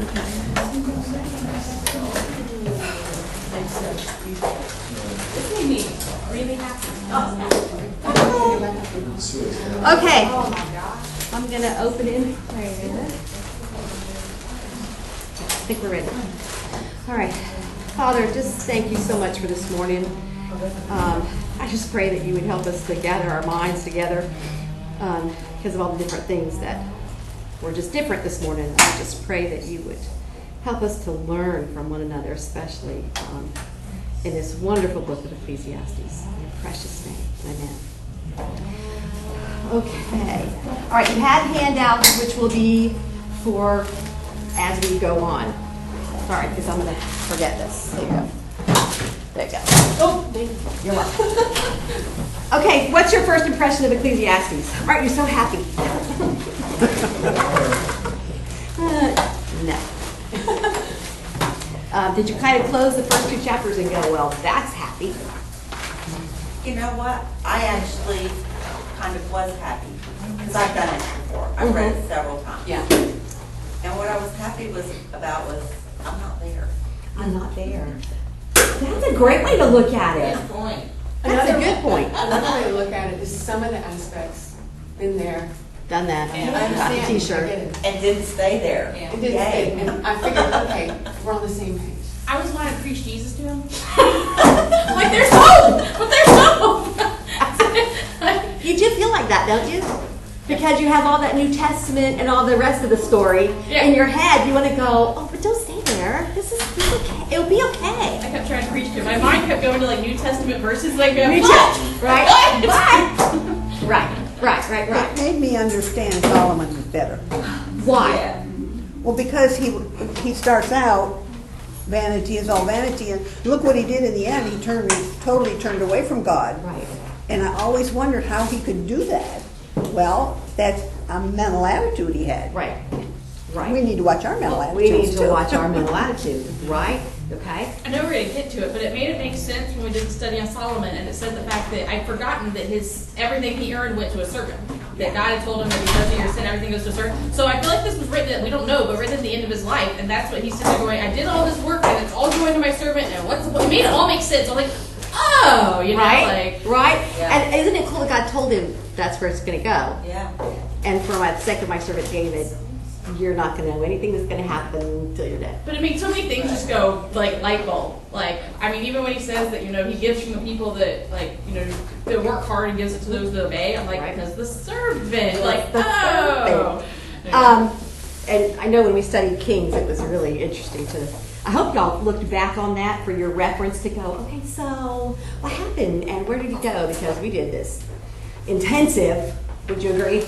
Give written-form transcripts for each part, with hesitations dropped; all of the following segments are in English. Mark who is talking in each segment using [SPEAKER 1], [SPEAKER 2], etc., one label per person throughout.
[SPEAKER 1] This made me really happy.
[SPEAKER 2] Okay. I'm going to open in prayer. I think we're ready. All right. Father, just thank you so much for this morning. I just pray that you would help us to gather our minds together because of all the different things that were just different this morning. I just pray that you would help us to learn from one another, especially in this wonderful book of Ecclesiastes. In your precious name. Amen. Okay. All right, you have handouts which will be for as we go on. Sorry, because I'm going to forget this. There you go. There you go. Oh, thank you. You're welcome. Okay, what's your first impression of Ecclesiastes? Aren't you so happy? No. Did you kind of close the first 2 chapters and go, well, that's happy?
[SPEAKER 3] You know what? I actually kind of was happy because I've done it before. I've read it several times.
[SPEAKER 2] Yeah.
[SPEAKER 3] And what I was happy about was I'm not there.
[SPEAKER 2] I'm not there. That's a great way to look at it.
[SPEAKER 3] Good point.
[SPEAKER 2] That's a good point.
[SPEAKER 1] Another way to look at it is some of the aspects been there.
[SPEAKER 2] Done that.
[SPEAKER 1] And
[SPEAKER 2] Got the
[SPEAKER 1] I get
[SPEAKER 2] t-shirt.
[SPEAKER 1] it.
[SPEAKER 3] And didn't stay there.
[SPEAKER 1] It didn't stay. And I figured, okay, we're on the same page.
[SPEAKER 4] I was wanting to preach Jesus to him. Like, there's hope! But there's hope!
[SPEAKER 2] You do feel like that, don't you? Because you have all that New Testament and all the rest of the story in your head. You want to go, oh, but don't stay there. This is okay. It'll be okay.
[SPEAKER 4] I kept trying to preach to him. My mind kept going to like New Testament verses, like
[SPEAKER 2] Me too. Right? Right.
[SPEAKER 5] It made me understand Solomon better.
[SPEAKER 2] Why?
[SPEAKER 3] Yeah.
[SPEAKER 5] Well, because he starts out, vanity is all vanity, and look what he did in the end. He totally turned away from God.
[SPEAKER 2] Right.
[SPEAKER 5] And I always wondered how he could do that. Well, that's a mental attitude he had.
[SPEAKER 2] Right.
[SPEAKER 5] We need to watch our mental attitudes
[SPEAKER 2] We need to
[SPEAKER 5] too.
[SPEAKER 2] watch our mental attitude. Right? Okay.
[SPEAKER 4] I know we're going to get to it, but it made it make sense when we did the study on Solomon, and it said the fact that I'd forgotten that everything he earned went to a servant. That God had told him that because of your sin, everything goes to a servant. So I feel like this was written, that we don't know, but written at the end of his life, and that's what he's sitting there going, I did all this work, and it's all going to my servant, and it made it all make sense. I'm like, oh, you know,
[SPEAKER 2] Right?
[SPEAKER 3] Yeah.
[SPEAKER 2] And isn't it cool that God told him that's where it's going to go?
[SPEAKER 3] Yeah.
[SPEAKER 2] And for the sake of my servant David, you're not going to know anything that's going to happen until you're dead.
[SPEAKER 4] But it made so many things just go, like, light bulb. Like, I mean, even when he says that, you know, he gives from the people that, like, you know, that work hard and gives it to those that obey, I'm like, because the servant, like,
[SPEAKER 2] The
[SPEAKER 4] oh.
[SPEAKER 2] And I know when we studied Kings, it was really interesting to, I hope y'all looked back on that for your reference to go, okay, so what happened and where did he go? Because we did this intensive, would you agree?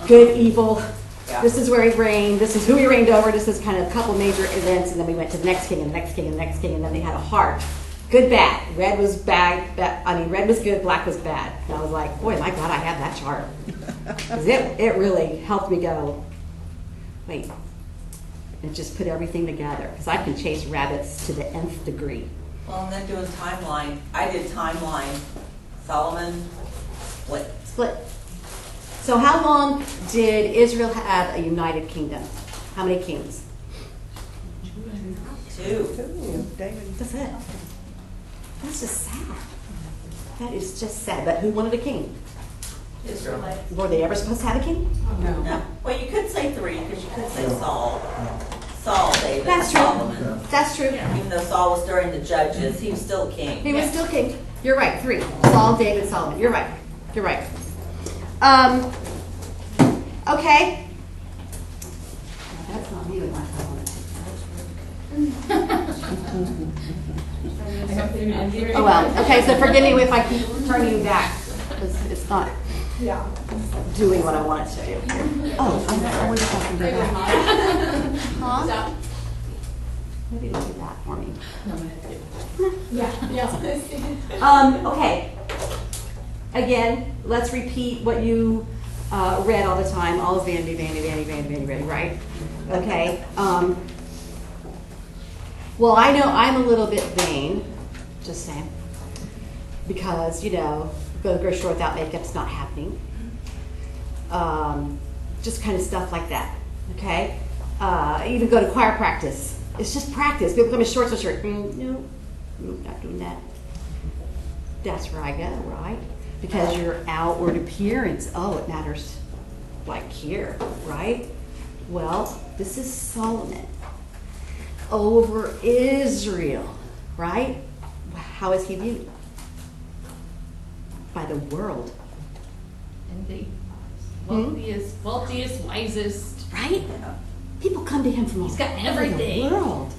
[SPEAKER 2] Good, evil.
[SPEAKER 3] Yeah.
[SPEAKER 2] This is where he reigned. This is who he reigned over. This is kind of a couple major events, and then we went to the next king and the next king and the next king, and then they had a heart. Good, bad. Red was bad. Red was good. Black was bad. And I was like, boy, my God, I have that chart. 'Cause it really helped me go, wait, and just put everything together. Because I can chase rabbits to the nth degree.
[SPEAKER 3] Well, and then doing timeline. I did timeline. Solomon split.
[SPEAKER 2] Split. So how long did Israel have a united kingdom? How many kings?
[SPEAKER 3] 2.
[SPEAKER 5] David.
[SPEAKER 2] That's it. That's just sad. That is just sad. But who wanted a king?
[SPEAKER 3] Israelites.
[SPEAKER 2] Were they ever supposed to have a king?
[SPEAKER 1] No.
[SPEAKER 3] No. Well, you could say 3 because you could say Saul, David,
[SPEAKER 2] That's true.
[SPEAKER 3] Solomon.
[SPEAKER 2] That's true.
[SPEAKER 3] Even though Saul was during the judges, he was still king.
[SPEAKER 2] He was still king. You're right. 3. Saul, David, Solomon. You're right. You're right. Okay. That's not really my Oh well. Okay, so forgive me if I keep turning you back. It's not doing what I want it to do. Oh, I wonder if I can do that. Huh? Maybe you do that for me. Okay. Again, let's repeat what you read all the time. All is vanity, vanity, vanity, vanity, vanity, right? Okay. Well, I know I'm a little bit vain, just saying, because, you know, go to the grocery store without makeup's not happening. Just kind of stuff like that, okay? Even go to choir practice. It's just practice. People come in shorts and shirt. No, not doing that. That's where I go, right? Because your outward appearance, it matters like here, right? Well, this is Solomon over Israel, right? How is he viewed? By the world.
[SPEAKER 4] And the wealthiest, wisest.
[SPEAKER 2] Right? People come to him from all
[SPEAKER 4] He's got
[SPEAKER 2] over
[SPEAKER 4] everything.
[SPEAKER 2] the world.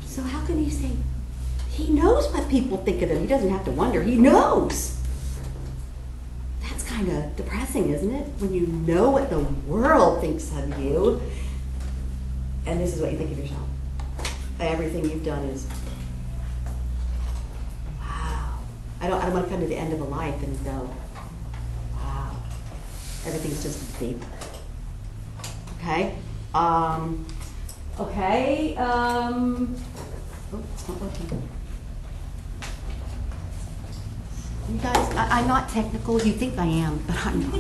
[SPEAKER 2] So how can he say, he knows what people think of him. He doesn't have to wonder. He knows. That's kind of depressing, isn't it? When you know what the world thinks of you, and this is what you think of yourself. Everything you've done is, wow. I don't want to come to the end of a life and go, wow. Everything's just vapor. Okay? Okay. It's not working. You guys, I'm not technical. You think I am, but I'm not.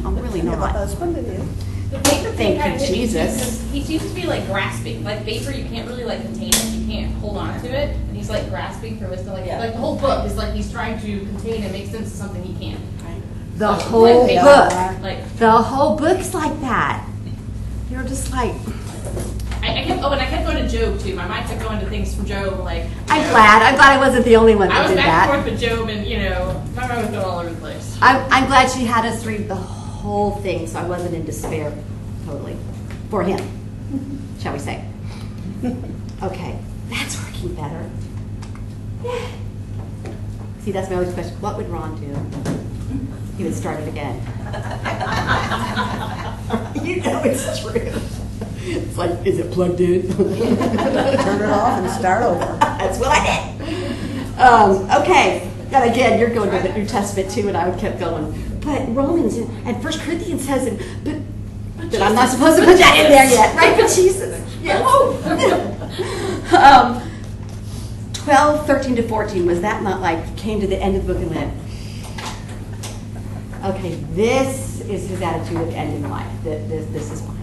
[SPEAKER 2] I'm really
[SPEAKER 5] You have a
[SPEAKER 2] not.
[SPEAKER 5] husband that is.
[SPEAKER 4] The vapor thing
[SPEAKER 2] Thank
[SPEAKER 4] kind of
[SPEAKER 2] you,
[SPEAKER 4] hits me
[SPEAKER 2] Jesus.
[SPEAKER 4] because he seems to be like grasping. Like vapor, you can't really like contain it. You can't hold on to it. And he's like grasping for wisdom. Like the whole book is like he's trying to contain and make sense of something he can't.
[SPEAKER 2] The
[SPEAKER 4] Like,
[SPEAKER 2] whole
[SPEAKER 4] like,
[SPEAKER 2] book.
[SPEAKER 4] Like
[SPEAKER 2] The whole book's like that. You're just like,
[SPEAKER 4] I kept going to Job too. My mind kept going to things from Job. Like
[SPEAKER 2] I'm glad I wasn't the only one
[SPEAKER 4] I
[SPEAKER 2] that
[SPEAKER 4] was
[SPEAKER 2] did
[SPEAKER 4] back
[SPEAKER 2] that.
[SPEAKER 4] and forth with Job, and my mind was going all over the place.
[SPEAKER 2] I'm glad she had us read the whole thing, so I wasn't in despair totally for him, shall we say. Okay, that's working better. Yeah. See, that's my always question. What would Ron do? He would start it again. You know it's true. It's like, is it plugged in?
[SPEAKER 5] Turn it off and start over.
[SPEAKER 2] That's what I did. Okay, and again, you're going to the New Testament too, and I would keep going. But Romans and 1 Corinthians says, but I'm not supposed to put that in there yet, right? But Jesus. Yeah. 12, 13 to 14, was that not like came to the end of the book and went, okay, this is his attitude at the end of life. This is fine.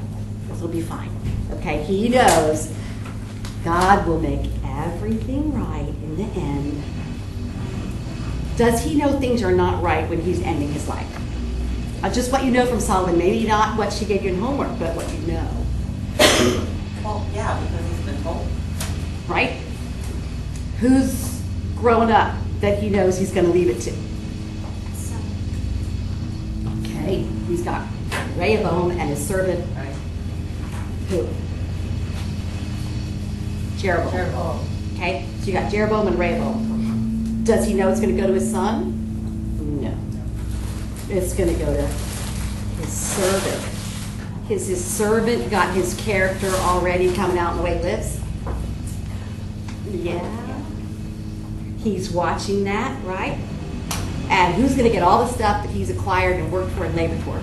[SPEAKER 2] This will be fine. Okay, he knows God will make everything right in the end. Does he know things are not right when he's ending his life? Just what you know from Solomon, maybe not what she gave you in homework, but what you know.
[SPEAKER 3] Well, yeah, because he's been told.
[SPEAKER 2] Right? Who's grown up that he knows he's going to leave it to? Okay, he's got Rehoboam and his servant. Who? Jeroboam. Okay, so you got Jeroboam and Rehoboam. Does he know it's going to go to his son? No. It's going to go to his servant. His servant got his character already coming out in the way he lives? Yeah. He's watching that, right? And who's going to get all the stuff that he's acquired and worked for and labored for?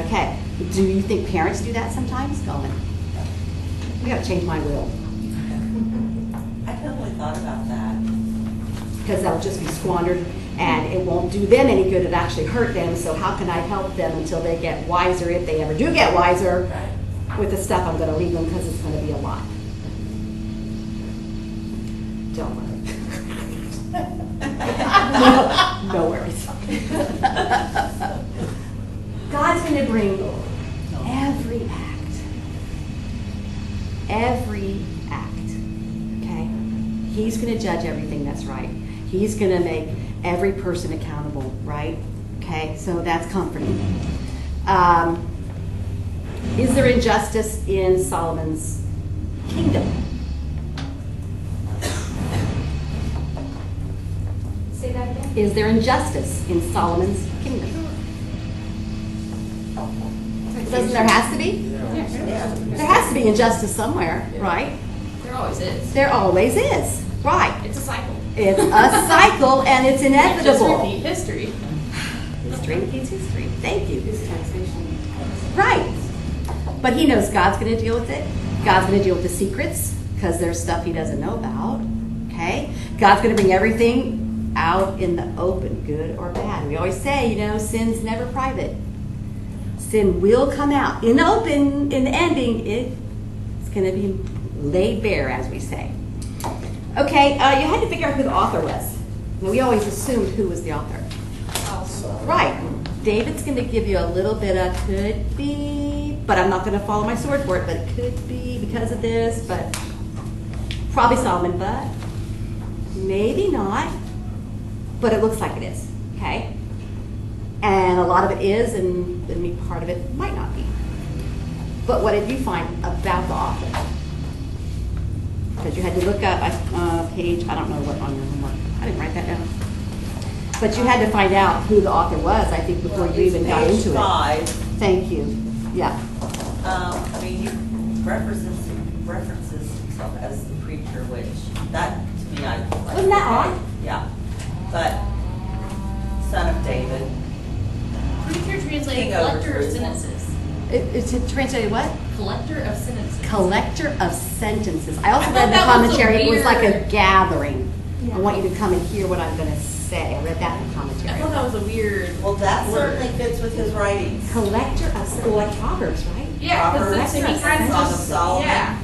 [SPEAKER 2] Okay. Do you think parents do that sometimes? Going, we got to change my will.
[SPEAKER 3] I totally thought about that.
[SPEAKER 2] Because that'll just be squandered and it won't do them any good. It actually hurt them. So how can I help them until they get wiser, if they ever do get wiser, with the stuff I'm going to leave them, because it's going to be a lot. Don't worry. No worries. God's going to bring every act, okay? He's going to judge everything that's right. He's going to make every person accountable, right? Okay, so that's comforting. Is there injustice in Solomon's kingdom?
[SPEAKER 1] Say that again?
[SPEAKER 2] Is there injustice in Solomon's kingdom? Doesn't there has to be? There has to be injustice somewhere, right?
[SPEAKER 4] There always is.
[SPEAKER 2] There always is, right?
[SPEAKER 4] It's a cycle.
[SPEAKER 2] It's a cycle and it's
[SPEAKER 4] Just
[SPEAKER 2] inevitable.
[SPEAKER 4] repeat history.
[SPEAKER 2] History repeats history. Thank you. Right. But he knows God's going to deal with it. God's going to deal with the secrets because there's stuff he doesn't know about. Okay? God's going to bring everything out in the open, good or bad. We always say, sin's never private. sin will come out. In the open, in the ending, it's going to be laid bare, as we say. Okay, you had to figure out who the author was. Now, we always assumed who was the author. Right. David's going to give you a little bit of could be, but I'm not going to follow my sword for it, but it could be because of this, but probably Solomon, but maybe not, but it looks like it is, okay? And a lot of it is, and then part of it might not be. But what did you find about the author? Because you had to look up a page, I don't know what on your homework. I didn't write that down. But you had to find out who the author was, I think, before you even got into it.
[SPEAKER 3] 5.
[SPEAKER 2] Thank you. Yeah.
[SPEAKER 3] I mean, he references himself as the preacher, which that to me, I like.
[SPEAKER 2] Wasn't that odd?
[SPEAKER 3] Yeah, but son of David.
[SPEAKER 4] Preacher translated
[SPEAKER 3] King over
[SPEAKER 4] collector of
[SPEAKER 3] Jerusalem.
[SPEAKER 4] sentences.
[SPEAKER 2] It's translated what?
[SPEAKER 4] Collector of sentences.
[SPEAKER 2] Collector of sentences. I also
[SPEAKER 4] I thought
[SPEAKER 2] read the
[SPEAKER 4] that was a
[SPEAKER 2] commentary. It was like a
[SPEAKER 4] weird-
[SPEAKER 2] gathering. I want you to come and hear what I'm going to say. I read that in the
[SPEAKER 4] I
[SPEAKER 2] commentary.
[SPEAKER 4] thought that was a weird.
[SPEAKER 3] Well, that
[SPEAKER 4] word.
[SPEAKER 3] certainly fits with his writings.
[SPEAKER 2] Collector of sentences, like Proverbs, right?
[SPEAKER 4] Yeah, because
[SPEAKER 3] Proverbs,
[SPEAKER 4] he had
[SPEAKER 3] Song of
[SPEAKER 4] just
[SPEAKER 3] Solomon.
[SPEAKER 4] yeah.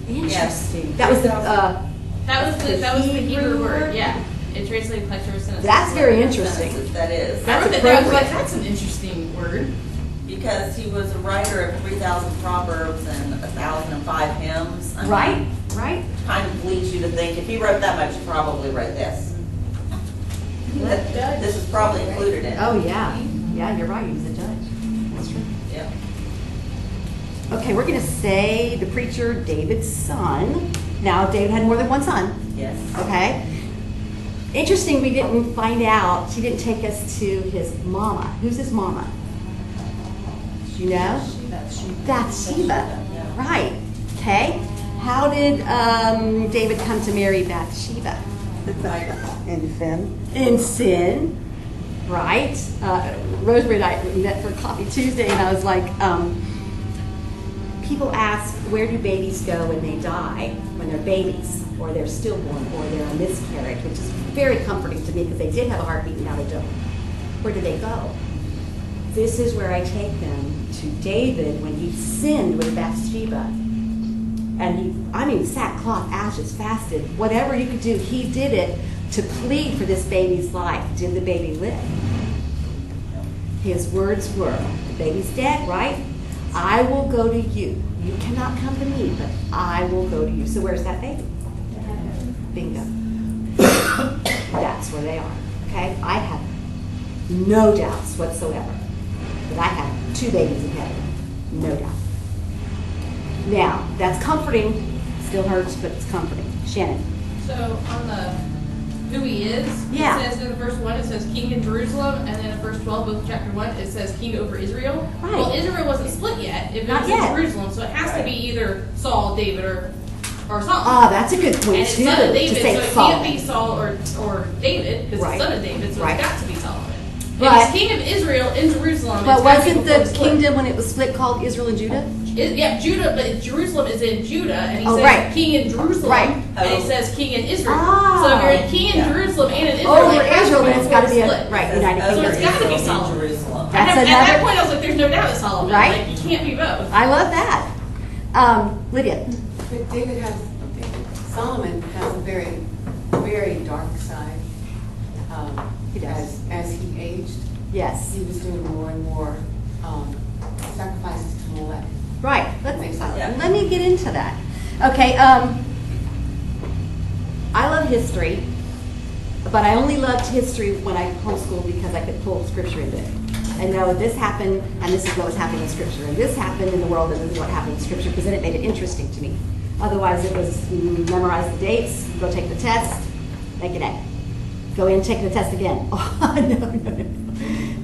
[SPEAKER 2] Interesting. That was the.
[SPEAKER 4] That was the Hebrew
[SPEAKER 2] Hebrew
[SPEAKER 4] word.
[SPEAKER 2] word?
[SPEAKER 4] Yeah, it translated collector of sentences.
[SPEAKER 2] That's very interesting.
[SPEAKER 3] Sentences, that is.
[SPEAKER 4] I wrote
[SPEAKER 2] That's
[SPEAKER 4] that down. I was like,
[SPEAKER 2] appropriate.
[SPEAKER 4] that's an interesting word.
[SPEAKER 3] Because he was a writer of 3,000 proverbs and 1,005 hymns. I mean,
[SPEAKER 2] Right? Right?
[SPEAKER 3] Kind of leads you to think, if he wrote that much, he probably wrote this. This is probably included in it.
[SPEAKER 2] Oh, yeah. Yeah, you're right. He was a judge. That's true.
[SPEAKER 3] Yeah.
[SPEAKER 2] Okay, we're going to say the preacher, David's son. Now, David had more than one son.
[SPEAKER 3] Yes.
[SPEAKER 2] Okay? Interesting, we didn't find out. She didn't take us to his mama. Who's his mama? Do you know? Bathsheba.
[SPEAKER 3] Yeah.
[SPEAKER 2] Right. Okay. How did David come to marry Bathsheba?
[SPEAKER 5] In sin.
[SPEAKER 2] In sin. Right. Rosemary and I met for Coffee Tuesday, and I was like, people ask, where do babies go when they die, when they're babies, or they're stillborn, or they're a miscarriage, which is very comforting to me because they did have a heartbeat and now they don't. Where do they go? This is where I take them to David when he sinned with Bathsheba. And he sackcloth, ashes, fasted, whatever you could do, he did it to plead for this baby's life. Did the baby live? His words were, the baby's dead, right? I will go to you. You cannot come to me, but I will go to you. So where's that baby? Bingo. That's where they are. Okay? I have no doubts whatsoever that I have 2 babies in heaven. No doubt. Now, that's comforting. Still hurts, but it's comforting. Shannon.
[SPEAKER 4] So on the who he is,
[SPEAKER 2] Yeah.
[SPEAKER 4] it says in the verse 1, it says king in Jerusalem, and then in verse 12 of chapter 1, it says king over Israel.
[SPEAKER 2] Right.
[SPEAKER 4] Well, Israel wasn't split yet. It
[SPEAKER 2] Not
[SPEAKER 4] was
[SPEAKER 2] yet.
[SPEAKER 4] in Jerusalem, so it has to be either Saul, David, or Solomon.
[SPEAKER 2] Ah, that's a good
[SPEAKER 4] And
[SPEAKER 2] point,
[SPEAKER 4] it's
[SPEAKER 2] too,
[SPEAKER 4] son of
[SPEAKER 2] to
[SPEAKER 4] David, so
[SPEAKER 2] say
[SPEAKER 4] it
[SPEAKER 2] Solomon.
[SPEAKER 4] can't be Saul or David, because
[SPEAKER 2] Right.
[SPEAKER 4] it's son of David, so
[SPEAKER 2] Right.
[SPEAKER 4] it's got to be Solomon.
[SPEAKER 2] But-
[SPEAKER 4] If he's king of Israel in Jerusalem,
[SPEAKER 2] But
[SPEAKER 4] it's gotta be
[SPEAKER 2] wasn't
[SPEAKER 4] before
[SPEAKER 2] the
[SPEAKER 4] it's split.
[SPEAKER 2] kingdom when it was split called Israel and Judah?
[SPEAKER 4] Yeah, Judah, but Jerusalem is in Judah, and he
[SPEAKER 2] Oh,
[SPEAKER 4] says
[SPEAKER 2] right.
[SPEAKER 4] king in Jerusalem,
[SPEAKER 2] Right.
[SPEAKER 4] and he
[SPEAKER 3] Oh.
[SPEAKER 4] says king in Israel.
[SPEAKER 2] Ah.
[SPEAKER 4] So if you're in king in Jerusalem and in Israel,
[SPEAKER 2] Over
[SPEAKER 4] it has
[SPEAKER 2] Israel,
[SPEAKER 4] to be
[SPEAKER 2] then it's
[SPEAKER 4] before
[SPEAKER 2] got to be
[SPEAKER 4] split.
[SPEAKER 2] right, United
[SPEAKER 3] So
[SPEAKER 2] Kingdom.
[SPEAKER 4] it's gotta be
[SPEAKER 3] in
[SPEAKER 4] Solomon.
[SPEAKER 3] Jerusalem.
[SPEAKER 2] That's
[SPEAKER 4] At that
[SPEAKER 2] another-
[SPEAKER 4] point, I was like, there's no doubt it's Solomon.
[SPEAKER 2] Right.
[SPEAKER 4] Like, you can't be both.
[SPEAKER 2] I love that. Lydia.
[SPEAKER 1] But Solomon has a very, very dark side.
[SPEAKER 2] He does.
[SPEAKER 1] As he aged,
[SPEAKER 2] Yes.
[SPEAKER 1] he was doing more and more sacrifices to Molech.
[SPEAKER 2] Right.
[SPEAKER 3] Yeah.
[SPEAKER 2] Let me get into that. Okay. I love history, but I only loved history when I homeschooled because I could pull scripture into it. And know this happened, and this is what was happening in scripture, and this happened in the world, and this is what happened in scripture, because then it made it interesting to me. Otherwise, it was memorize the dates, go take the test, make an A. Go in, take the test again. Oh, no.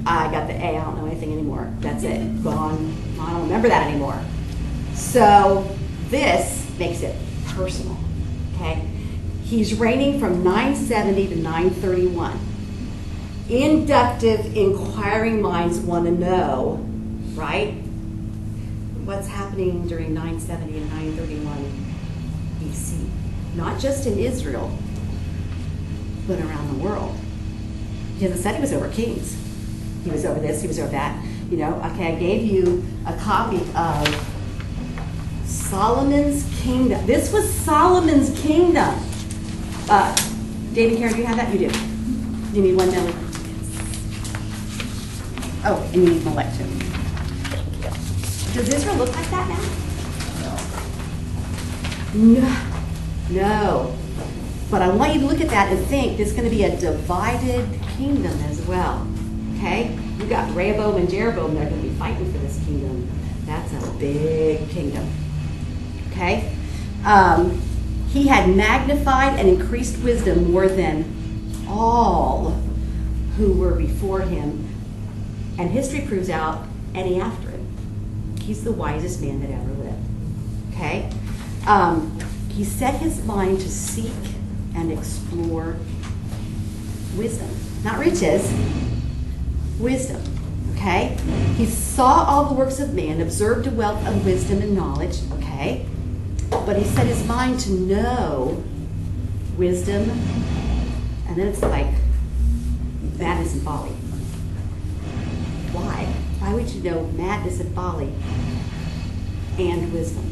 [SPEAKER 2] I got the A, I don't know anything anymore. That's it, gone. I don't remember that anymore. So this makes it personal, okay? He's reigning from 970 to 931. Inductive, inquiring minds want to know, right? What's happening during 970 and 931 BC? Not just in Israel, but around the world. He hasn't said he was over kings. He was over this, he was over that. Okay, I gave you a copy of Solomon's Kingdom. This was Solomon's Kingdom. David, Karen, do you have that? You do. You need one, Nellie? Oh, and you need Molek too. Does Israel look like that now? No. But I want you to look at that and think there's going to be a divided kingdom as well. Okay? You got Rehoboam and Jeroboam that are going to be fighting for this kingdom. That's a big kingdom. Okay? He had magnified and increased wisdom more than all who were before him. And history proves out any after him. He's the wisest man that ever lived. Okay? He set his mind to seek and explore wisdom. Not riches, wisdom. Okay? He saw all the works of man, observed the wealth of wisdom and knowledge. Okay? But he set his mind to know wisdom, and then it's like madness and folly. Why? Why would you know madness and folly and wisdom?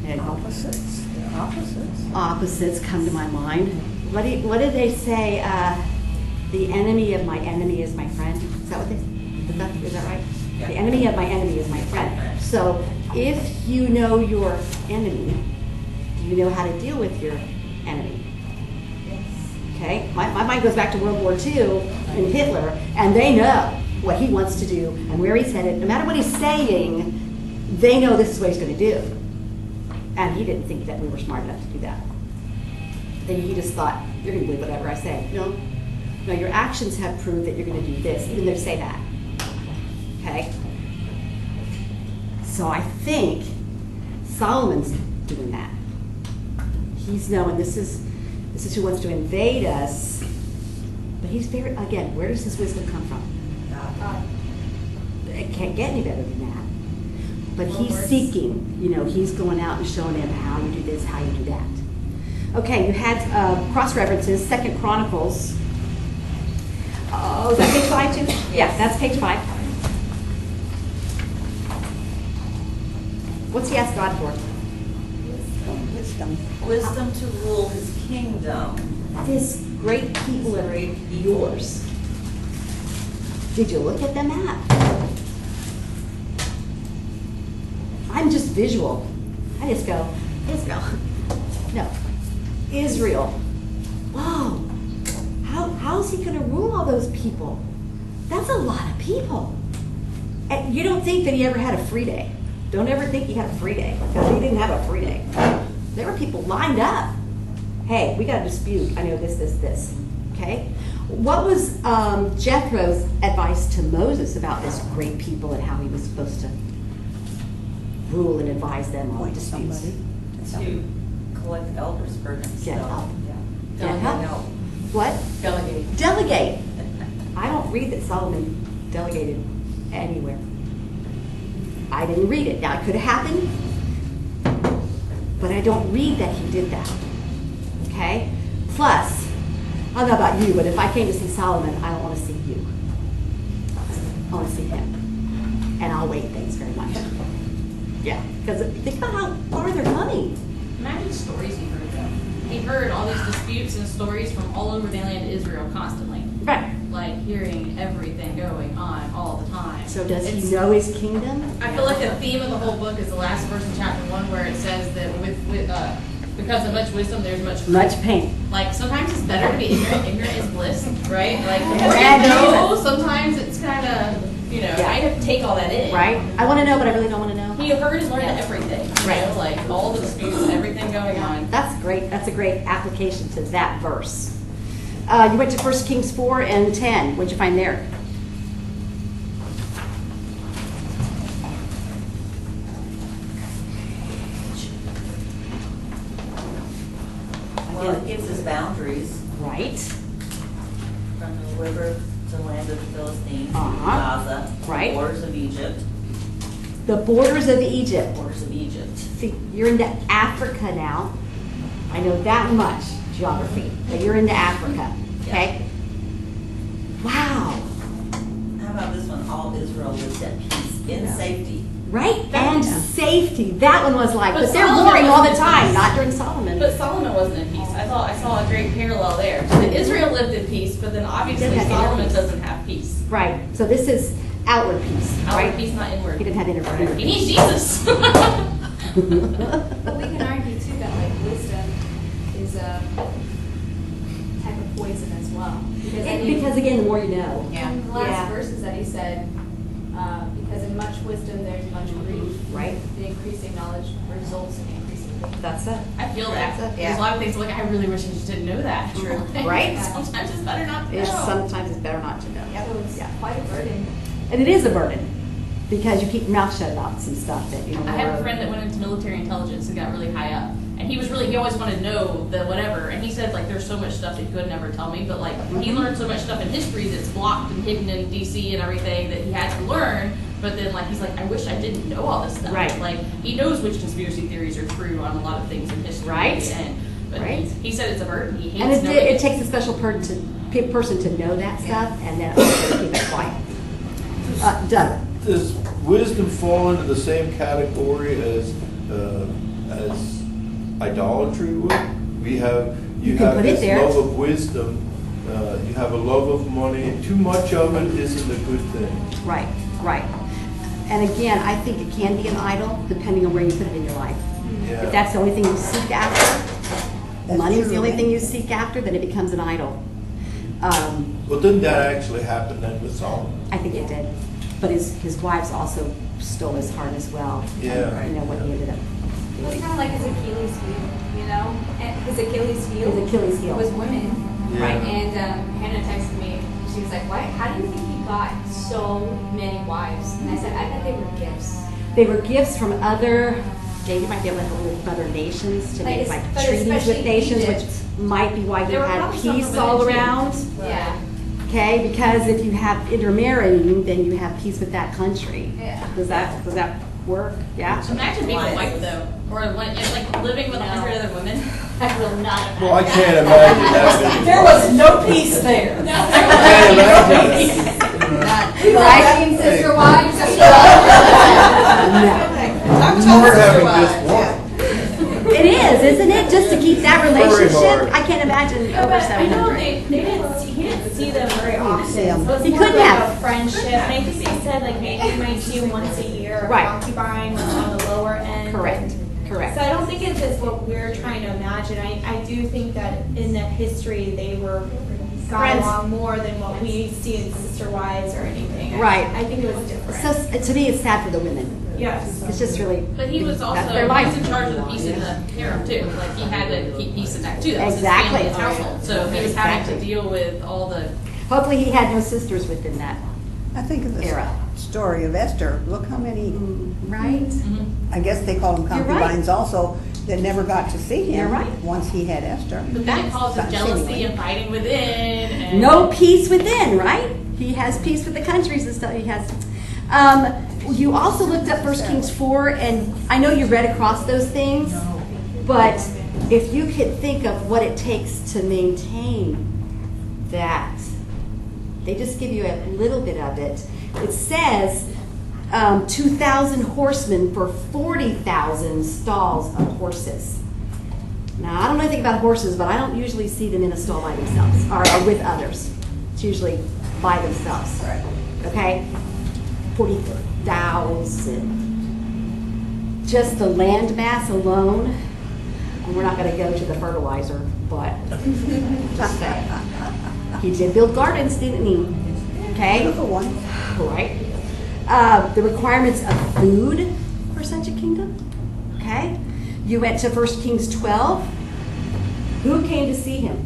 [SPEAKER 2] And
[SPEAKER 5] Opposites. They're opposites.
[SPEAKER 2] opposites come to my mind. What did they say? The enemy of my enemy is my friend. Is that what they? Is that right?
[SPEAKER 3] Yeah.
[SPEAKER 2] The enemy of my enemy is my friend. So if you know your enemy, do you know how to deal with your enemy? Okay, my mind goes back to World War II and Hitler, and they know what he wants to do and where he's headed. No matter what he's saying, they know this is what he's going to do. And he didn't think that we were smart enough to do that. And he just thought, you're going to believe whatever I say. No, your actions have proved that you're going to do this, even though you say that. Okay? So I think Solomon's doing that. He's knowing this is who wants to invade us. But he's very, again, where does this wisdom come from? It can't get any better than that. But he's seeking, he's going out and showing him how you do this, how you do that. Okay, you had cross references, 2 Chronicles. Oh, is that page 5 too? Yeah, that's page 5. What's he asked God for?
[SPEAKER 5] Wisdom.
[SPEAKER 3] Wisdom to rule his kingdom.
[SPEAKER 2] This great people are yours. Did you look at the map? I'm just visual. I just go, Israel. No. Israel. Whoa. How's he going to rule all those people? That's a lot of people. And you don't think that he ever had a free day. Don't ever think he had a free day, because he didn't have a free day. There were people lined up. Hey, we got a dispute. I know this. Okay? What was Jethro's advice to Moses about this great people and how he was supposed to rule and advise them on
[SPEAKER 5] Point to
[SPEAKER 2] disputes?
[SPEAKER 5] somebody.
[SPEAKER 3] To collect elders for himself.
[SPEAKER 2] Get help.
[SPEAKER 3] Yeah.
[SPEAKER 2] Get help.
[SPEAKER 3] No.
[SPEAKER 2] What?
[SPEAKER 1] Delegate.
[SPEAKER 2] Delegate. I don't read that Solomon delegated anywhere. I didn't read it. Now, it could have happened, but I don't read that he did that. Okay? Plus, I don't know about you, but if I came to see Solomon, I don't want to see you. I want to see him. And I'll wait things very much. Yeah, because think about how far they're coming.
[SPEAKER 4] Imagine stories he heard though. He heard all these disputes and stories from all over the land of Israel constantly.
[SPEAKER 2] Right.
[SPEAKER 4] Like hearing everything going on all the time.
[SPEAKER 2] So does he
[SPEAKER 4] It's-
[SPEAKER 2] know his kingdom?
[SPEAKER 4] I feel like the theme of the whole book is the last verse in chapter 1 where it says that because of much wisdom there's much
[SPEAKER 2] Much pain.
[SPEAKER 4] Like sometimes it's better to be ignorant. Ignorant is bliss, right? Like the more
[SPEAKER 2] Bad
[SPEAKER 4] you know,
[SPEAKER 2] news.
[SPEAKER 4] sometimes it's kind of
[SPEAKER 2] Yeah.
[SPEAKER 4] I have to take all that in.
[SPEAKER 2] Right? I want to know, but I really don't want to know.
[SPEAKER 4] He heard and learned everything,
[SPEAKER 2] Right.
[SPEAKER 4] Like all the disputes and everything going on.
[SPEAKER 2] That's great. That's a great application to that verse. You went to 1 Kings 4 and 10. What'd you find there?
[SPEAKER 3] Well, it gives us boundaries
[SPEAKER 2] Right.
[SPEAKER 3] from the river to the land of the Philistines,
[SPEAKER 2] Uh-huh.
[SPEAKER 3] Gaza,
[SPEAKER 2] Right.
[SPEAKER 3] borders of Egypt,
[SPEAKER 2] The borders of Egypt.
[SPEAKER 3] borders of Egypt.
[SPEAKER 2] See, you're into Africa now. I know that much geography, but you're into Africa. Okay? Wow.
[SPEAKER 3] How about this one, all Israel lived at peace, in safety.
[SPEAKER 2] Right? And safety. That one was like, but they're
[SPEAKER 4] Solomon
[SPEAKER 2] warring all the
[SPEAKER 4] wasn't
[SPEAKER 2] time,
[SPEAKER 4] at peace.
[SPEAKER 2] not during Solomon.
[SPEAKER 4] But Solomon wasn't in peace. I saw a great parallel there. So Israel lived in peace, but then obviously
[SPEAKER 2] Didn't have inner
[SPEAKER 4] Solomon
[SPEAKER 2] peace.
[SPEAKER 4] doesn't have peace.
[SPEAKER 2] Right. So this is outward peace,
[SPEAKER 4] Outward
[SPEAKER 2] right?
[SPEAKER 4] peace, not inward.
[SPEAKER 2] He didn't have inner
[SPEAKER 4] He
[SPEAKER 2] peace.
[SPEAKER 4] needs Jesus.
[SPEAKER 6] But we can argue too that like wisdom is a type of poison as well.
[SPEAKER 2] Because again, the more you know.
[SPEAKER 6] In the last verses that he said, because in much wisdom there's much grief.
[SPEAKER 2] Right.
[SPEAKER 6] The increasing knowledge results in increasing grief.
[SPEAKER 2] That's it.
[SPEAKER 4] I feel that.
[SPEAKER 2] That's it.
[SPEAKER 4] There's a lot of things like I really wish I just didn't know that.
[SPEAKER 2] True. Right?
[SPEAKER 4] Sometimes it's better not to know.
[SPEAKER 2] Sometimes it's better not to know.
[SPEAKER 6] So it's quite a burden.
[SPEAKER 2] And it is a burden because you keep your mouth shut about some stuff that you know.
[SPEAKER 4] I have a friend that went into military intelligence and got really high up. And he always wanted to know the whatever. And he said, like, there's so much stuff that he could never tell me. But, like, he learned so much stuff in history that's blocked and hidden in D.C. and everything that he had to learn. But then, like, he's like, I wish I didn't know all this stuff.
[SPEAKER 2] Right.
[SPEAKER 4] Like, he knows which conspiracy theories are true on a lot of things in history.
[SPEAKER 2] Right.
[SPEAKER 4] But
[SPEAKER 2] Right.
[SPEAKER 4] he said it's a burden. He hates
[SPEAKER 2] And
[SPEAKER 4] knowing
[SPEAKER 2] it takes a special person to know that stuff and then also keep it quiet. Doug.
[SPEAKER 7] Does wisdom fall into the same category as idolatry would? You
[SPEAKER 2] can
[SPEAKER 7] have
[SPEAKER 2] put it
[SPEAKER 7] this
[SPEAKER 2] there.
[SPEAKER 7] love of wisdom, you have a love of money. Too much of it isn't a good thing.
[SPEAKER 2] Right, right. And again, I think it can be an idol depending on where you put it in your life.
[SPEAKER 7] Yeah.
[SPEAKER 2] If that's the only thing you seek after,
[SPEAKER 5] That's
[SPEAKER 2] money is
[SPEAKER 5] true,
[SPEAKER 2] the only
[SPEAKER 5] right?
[SPEAKER 2] thing you seek after, then it becomes an idol.
[SPEAKER 7] Well, didn't that actually happen then with Solomon?
[SPEAKER 2] I think it did. But his wives also stole his heart as well.
[SPEAKER 7] Yeah.
[SPEAKER 2] You know what he ended up
[SPEAKER 6] It was
[SPEAKER 2] doing.
[SPEAKER 6] kind of like his Achilles heel, you know? And his Achilles heel.
[SPEAKER 2] His Achilles heel.
[SPEAKER 6] Was women.
[SPEAKER 7] Yeah.
[SPEAKER 6] Right. And Hannah texted me. She was like, "Why? How do you think he got so many wives?" And I said, "I bet they were gifts."
[SPEAKER 2] They were gifts from other, David might be able to help with other nations to
[SPEAKER 6] Like,
[SPEAKER 2] make like
[SPEAKER 6] but
[SPEAKER 2] treaties with
[SPEAKER 6] especially
[SPEAKER 2] nations,
[SPEAKER 6] Egypt.
[SPEAKER 2] which might be why you
[SPEAKER 4] There were
[SPEAKER 2] had
[SPEAKER 4] probably some
[SPEAKER 2] peace
[SPEAKER 4] from
[SPEAKER 2] all
[SPEAKER 4] it, too.
[SPEAKER 2] around.
[SPEAKER 6] Yeah.
[SPEAKER 2] Okay, because if you have intermarrying, then you have peace with that country.
[SPEAKER 6] Yeah.
[SPEAKER 2] Does that work? Yeah.
[SPEAKER 4] Imagine being a wife, though. Or like living with 100 other women.
[SPEAKER 6] I will not.
[SPEAKER 7] Well, I can't imagine that.
[SPEAKER 2] There was no peace there.
[SPEAKER 6] Right? Sister wives.
[SPEAKER 2] No.
[SPEAKER 7] We're having just one.
[SPEAKER 2] It is, isn't it? Just to keep that
[SPEAKER 7] Very hard.
[SPEAKER 2] relationship. I can't imagine
[SPEAKER 8] No,
[SPEAKER 2] over
[SPEAKER 8] but I know
[SPEAKER 2] 700.
[SPEAKER 8] he didn't see them very often.
[SPEAKER 5] see 'em.
[SPEAKER 8] So it's
[SPEAKER 2] He
[SPEAKER 8] more
[SPEAKER 2] couldn't
[SPEAKER 8] like
[SPEAKER 2] have.
[SPEAKER 8] a friendship. And I think they said like maybe you might see him once a year, or
[SPEAKER 2] Right.
[SPEAKER 8] concubine on the lower end.
[SPEAKER 2] Correct. Correct.
[SPEAKER 8] So I don't think it's just what we're trying to imagine. I do think that in that history they got
[SPEAKER 2] Friends.
[SPEAKER 8] along more than what we see in Sister Wives or anything.
[SPEAKER 2] Right.
[SPEAKER 8] I think it was different.
[SPEAKER 2] So to me, it's sad for the women.
[SPEAKER 8] Yes.
[SPEAKER 2] It's just really.
[SPEAKER 4] But he was also
[SPEAKER 2] That's their
[SPEAKER 4] he
[SPEAKER 2] life.
[SPEAKER 4] was in charge of the peace in the harem too. Like he had to keep peace in that too. That was
[SPEAKER 2] Exactly.
[SPEAKER 4] his family, his household. So he was having
[SPEAKER 2] Exactly.
[SPEAKER 4] to deal with all the.
[SPEAKER 2] Hopefully, he had no sisters within that.
[SPEAKER 5] I think of the
[SPEAKER 2] Era.
[SPEAKER 5] story of Esther. Look how many,
[SPEAKER 2] Right.
[SPEAKER 5] I guess they call them
[SPEAKER 2] You're right.
[SPEAKER 5] concubines also, that never got to see him.
[SPEAKER 2] You're right.
[SPEAKER 5] Once he had Esther.
[SPEAKER 4] But then it causes
[SPEAKER 5] But
[SPEAKER 4] jealousy
[SPEAKER 5] anyway.
[SPEAKER 4] and fighting within. And
[SPEAKER 2] No peace within, right? He has peace with the countries and stuff. He has. You also looked up 1 Kings 4, and I know you read across those things, but if you could think of what it takes to maintain that, they just give you a little bit of it. It says 2,000 horsemen for 40,000 stalls of horses. Now, I don't know anything about horses, but I don't usually see them in a stall by themselves or with others. It's usually by themselves.
[SPEAKER 3] Right.
[SPEAKER 2] Okay? 40,000. Just the land mass alone, and we're not going to go to the fertilizer, but just saying. He did build gardens, didn't he? Okay?
[SPEAKER 5] Little one.
[SPEAKER 2] Right? The requirements of food for such a kingdom. Okay? You went to 1 Kings 12. Who came to see him?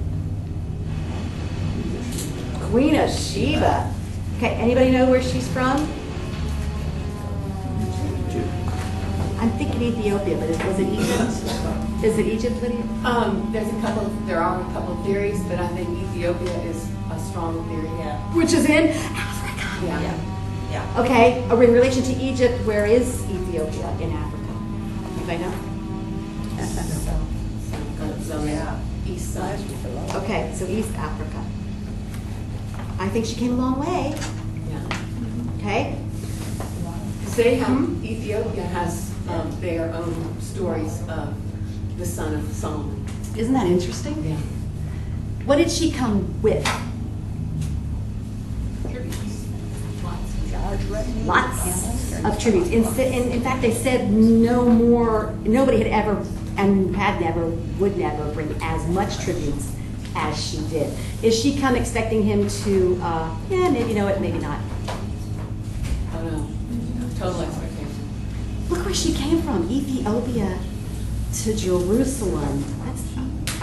[SPEAKER 2] Queen of Sheba. Okay, anybody know where she's from? I'm thinking Ethiopia, but was it Egypt? Is it Egypt, Lydia?
[SPEAKER 1] There are a couple of theories, but I think Ethiopia is a strong theory.
[SPEAKER 3] Yeah.
[SPEAKER 2] Which is in Africa.
[SPEAKER 3] Yeah. Yeah.
[SPEAKER 2] Okay, in relation to Egypt, where is Ethiopia in Africa? Anybody know?
[SPEAKER 1] So, east side.
[SPEAKER 2] Okay, so East Africa. I think she came a long way.
[SPEAKER 1] Yeah.
[SPEAKER 2] Okay?
[SPEAKER 1] They have, Ethiopia has their own stories of the son of Solomon.
[SPEAKER 2] Isn't that interesting?
[SPEAKER 1] Yeah.
[SPEAKER 2] What did she come with? Lots of tributes. In fact, they said no more, nobody had ever, and had never, would never bring as much tributes as she did. Is she come expecting him to, yeah, maybe know it, maybe not?
[SPEAKER 1] Oh no, total expectation.
[SPEAKER 2] Look where she came from, Ethiopia to Jerusalem.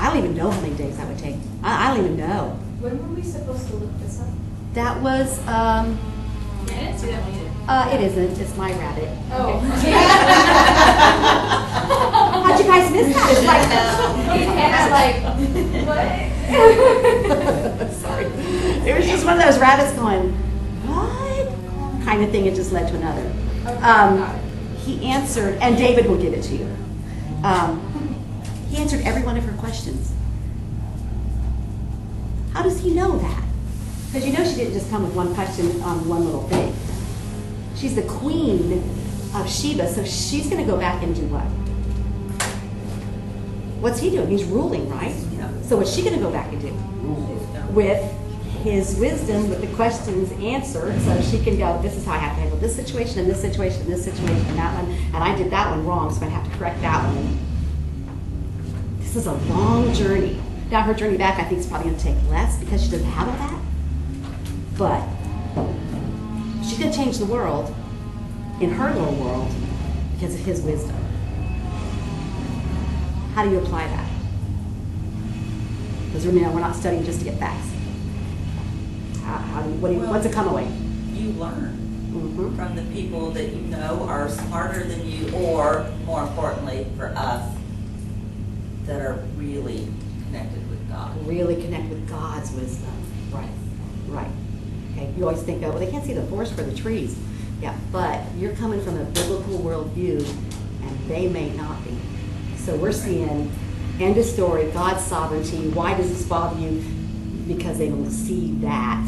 [SPEAKER 2] I don't even know how many days that would take. I don't even know.
[SPEAKER 6] When were we supposed to look this up?
[SPEAKER 2] That was,
[SPEAKER 4] Yeah, I didn't see that one either.
[SPEAKER 2] it isn't, it's my rabbit.
[SPEAKER 6] Oh.
[SPEAKER 2] How'd you guys miss that? It's like,
[SPEAKER 6] What?
[SPEAKER 2] sorry. It was just one of those rabbits going, what? Kind of thing, it just led to another. He answered, and David will give it to you. He answered every one of her questions. How does he know that? Because you know she didn't just come with one question on one little thing. She's the queen of Sheba, so she's going to go back and do what? What's he doing? He's ruling, right? So what's she going to go back and do? With his wisdom, with the questions answered, so she can go, this is how I have to handle this situation, and this situation, and this situation, and that one, and I did that one wrong, so I have to correct that one. This is a long journey. Now her journey back, I think, is probably going to take less because she doesn't have all that. But she's going to change the world in her little world because of his wisdom. How do you apply that? Because we're not studying just to get facts. What's a come away?
[SPEAKER 3] You learn
[SPEAKER 2] Mm-hmm.
[SPEAKER 3] from the people that you know are smarter than you, or more importantly for us, that are really connected with God.
[SPEAKER 2] Really connect with God's wisdom. Right. Right. Okay. You always think, oh, well, they can't see the forest for the trees. Yeah, but you're coming from a biblical worldview, and they may not be. So we're seeing end of story, God's sovereignty. Why does this bother you? Because they don't see that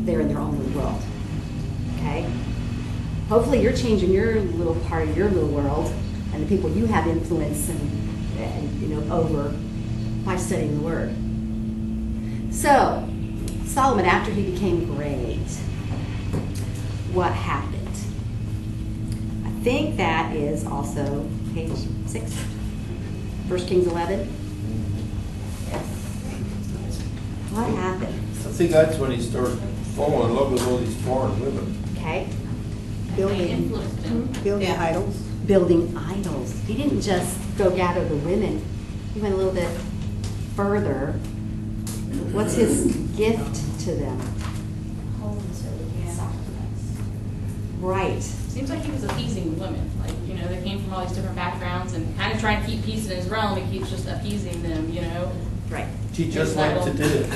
[SPEAKER 2] they're in their own little world. Okay? Hopefully you're changing your little part of your little world and the people you have influence and over by studying the Word. So, Solomon, after he became great, what happened? I think that is also page 6, 1 Kings 11. What happened?
[SPEAKER 7] I think that's when he started falling in love with all these foreign women.
[SPEAKER 2] Okay.
[SPEAKER 5] Building idols.
[SPEAKER 2] Building idols. He didn't just go gather the women. He went a little bit further. What's his gift to them? Right.
[SPEAKER 4] Seems like he was appeasing women. Like, they came from all these different backgrounds and kind of trying to keep peace in his realm. He keeps just appeasing them,
[SPEAKER 2] Right.
[SPEAKER 7] She just liked to do it.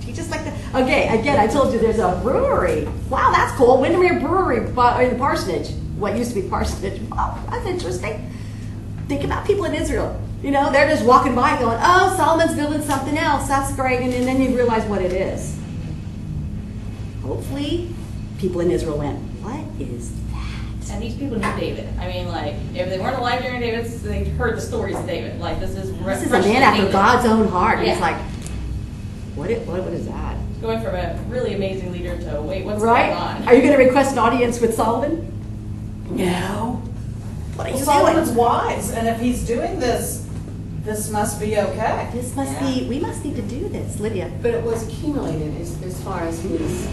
[SPEAKER 2] He just like that. Okay, again, I told you there's a brewery. Wow, that's cool. Windermere Brewery in the parsonage. What used to be parsonage. Wow, that's interesting. Think about people in Israel. They're just walking by going, oh, Solomon's building something else. That's great. And then you realize what it is. Hopefully, people in Israel went, what is that?
[SPEAKER 4] And these people knew David. I mean, like, if they weren't alive during David's, they heard the stories of David. Like, this is
[SPEAKER 2] a man after God's own heart.
[SPEAKER 4] Yeah.
[SPEAKER 2] It's like, what is that?
[SPEAKER 4] Going from a really amazing leader to, wait, what's
[SPEAKER 2] Right?
[SPEAKER 4] going on?
[SPEAKER 2] Are you going to request an audience with Solomon?
[SPEAKER 9] No.
[SPEAKER 2] What are
[SPEAKER 9] Well,
[SPEAKER 2] you
[SPEAKER 9] Solomon's
[SPEAKER 2] doing?
[SPEAKER 9] wise, and if he's doing this, this must be okay.
[SPEAKER 2] This must be, we must need to do this, Lydia.
[SPEAKER 1] But it was accumulated as far as his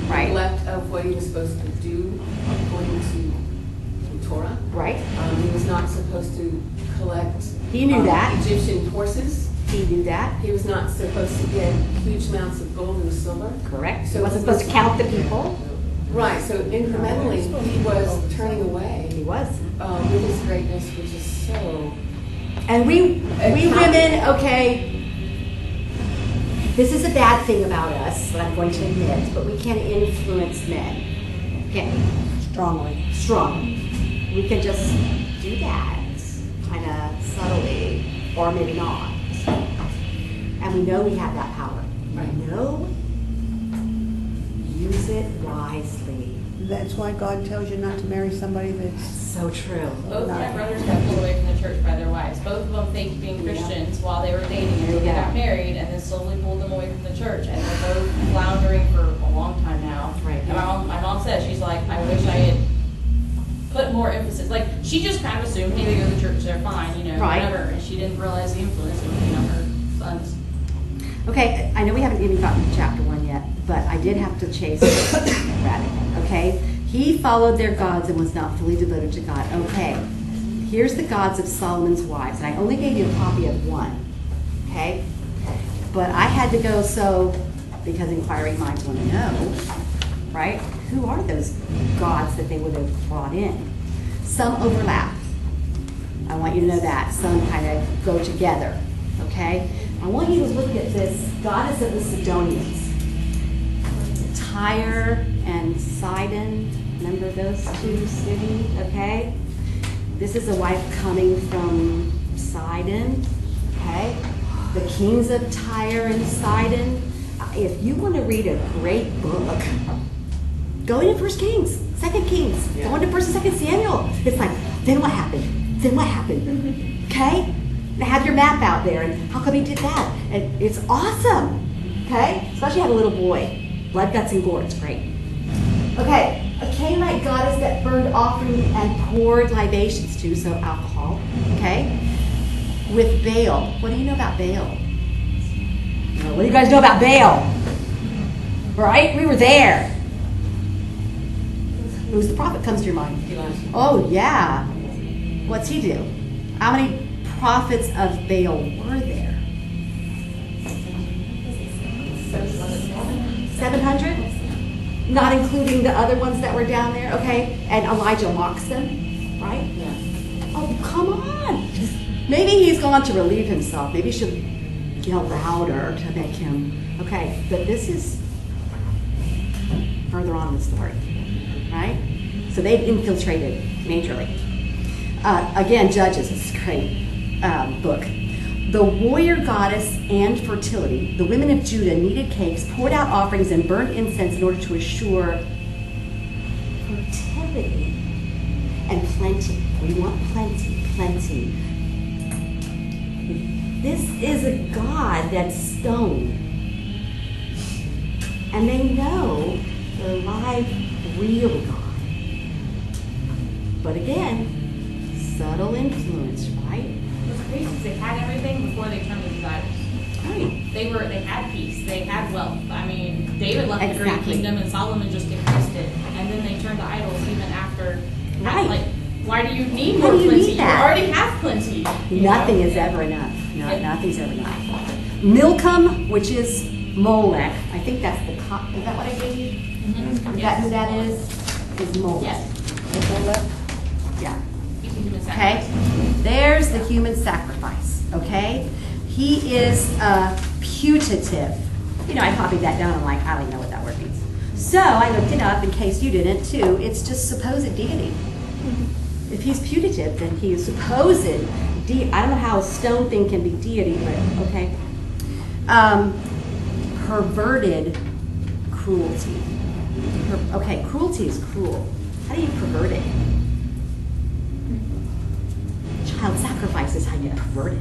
[SPEAKER 2] Right.
[SPEAKER 1] neglect of what he was supposed to do according to the Torah.
[SPEAKER 2] Right?
[SPEAKER 1] He was not supposed to collect
[SPEAKER 2] He knew that.
[SPEAKER 1] Egyptian horses.
[SPEAKER 2] He knew that.
[SPEAKER 1] He was not supposed to get huge amounts of gold and silver.
[SPEAKER 2] Correct.
[SPEAKER 1] So
[SPEAKER 2] He wasn't supposed to count the people.
[SPEAKER 1] Right, so incrementally, he was turning away
[SPEAKER 2] He was.
[SPEAKER 1] with his greatness, which is so...
[SPEAKER 2] And we women, okay, this is a bad thing about us, that I'm going to admit, but we can influence men. Can't we? Strongly. We can just do that, kind of subtly, or maybe not. And we know we have that power.
[SPEAKER 1] Right.
[SPEAKER 2] We know, use it wisely.
[SPEAKER 5] That's why God tells you not to marry somebody that's,
[SPEAKER 2] So true.
[SPEAKER 4] Both my brothers got pulled away from the church by their wives. Both of them faked being Christians while they were dating until they got married, and then slowly pulled them away from the church. And they're both floundering for a long time now.
[SPEAKER 2] Right.
[SPEAKER 4] And my mom says, she's like, I wish I had put more emphasis. Like, she just kind of assumed, hey, they go to church, they're fine, you know,
[SPEAKER 2] Right.
[SPEAKER 4] whatever. And she didn't realize the influence of, you know, her sons.
[SPEAKER 2] Okay, I know we haven't even gotten to chapter 1 yet, but I did have to chase Radic, okay? He followed their gods and was not fully devoted to God. Okay, here's the gods of Solomon's wives, and I only gave you a copy of one, okay? But I had to go because inquiring minds want to know, right? Who are those gods that they would have brought in? Some overlap. I want you to know that. Some kind of go together, okay? I want you to look at this goddess of the Sidonians. Tyre and Sidon, remember those two cities, okay? This is a wife coming from Sidon, okay? The kings of Tyre and Sidon. If you want to read a great book, go into 1 Kings, 2 Kings, go into 1 and 2 Samuel. It's like, then what happened? Then what happened? Okay? Have your map out there, and how come he did that? And it's awesome, okay? Especially have a little boy. Blood, guts, and gore, it's great. Okay, a Canaanite goddess that burned offerings and poured libations to, so alcohol, okay? With Baal. What do you know about Baal? What do you guys know about Baal? Right? We were there. Who's the prophet comes to your mind? Oh, yeah. What's he do? How many prophets of Baal were there? 700? Not including the other ones that were down there, okay? And Elijah mocks them, right? Yeah. Oh, come on. Maybe he's gone to relieve himself. Maybe he should yell louder to make him, okay? But this is further on in the story, right? So they've infiltrated majorly. Again, Judges, it's a great book. The warrior goddess and fertility, the women of Judah kneaded cakes, poured out offerings, and burned incense in order to assure fertility and plenty. We want plenty, plenty. This is a god that's stone. And they know the live, real God. But again, subtle influence, right?
[SPEAKER 4] What's crazy is they had everything before they turned to these idols.
[SPEAKER 2] Right.
[SPEAKER 4] They had peace, they had wealth. I mean, David left the great
[SPEAKER 2] Exactly.
[SPEAKER 4] kingdom and Solomon just increased it. And then they turned to idols even after.
[SPEAKER 2] Right.
[SPEAKER 4] Like, why do you need
[SPEAKER 2] Why
[SPEAKER 4] more
[SPEAKER 2] do you
[SPEAKER 4] plenty?
[SPEAKER 2] need that?
[SPEAKER 4] You already have plenty. you
[SPEAKER 2] Nothing
[SPEAKER 4] know?
[SPEAKER 2] is ever enough. No,
[SPEAKER 4] Yeah.
[SPEAKER 2] nothing's ever enough. Milcom, which is Molech. I think that's the is that what I gave you?
[SPEAKER 4] Mhm.
[SPEAKER 2] Is that who that is? Is Molech.
[SPEAKER 4] Yes.
[SPEAKER 2] Yeah.
[SPEAKER 4] He's a human
[SPEAKER 2] Okay.
[SPEAKER 4] sacrifice.
[SPEAKER 2] There's the human sacrifice. Okay. He is putative. You know, I copied that down. I'm like, I don't even know what that word means. So I looked it up in case you didn't too. It's just supposed deity. If he's putative, then he is supposed I don't know how a stone thing can be deity, but okay. Perverted cruelty. Okay, cruelty is cruel. How do you pervert it? Child sacrifice is how you pervert it,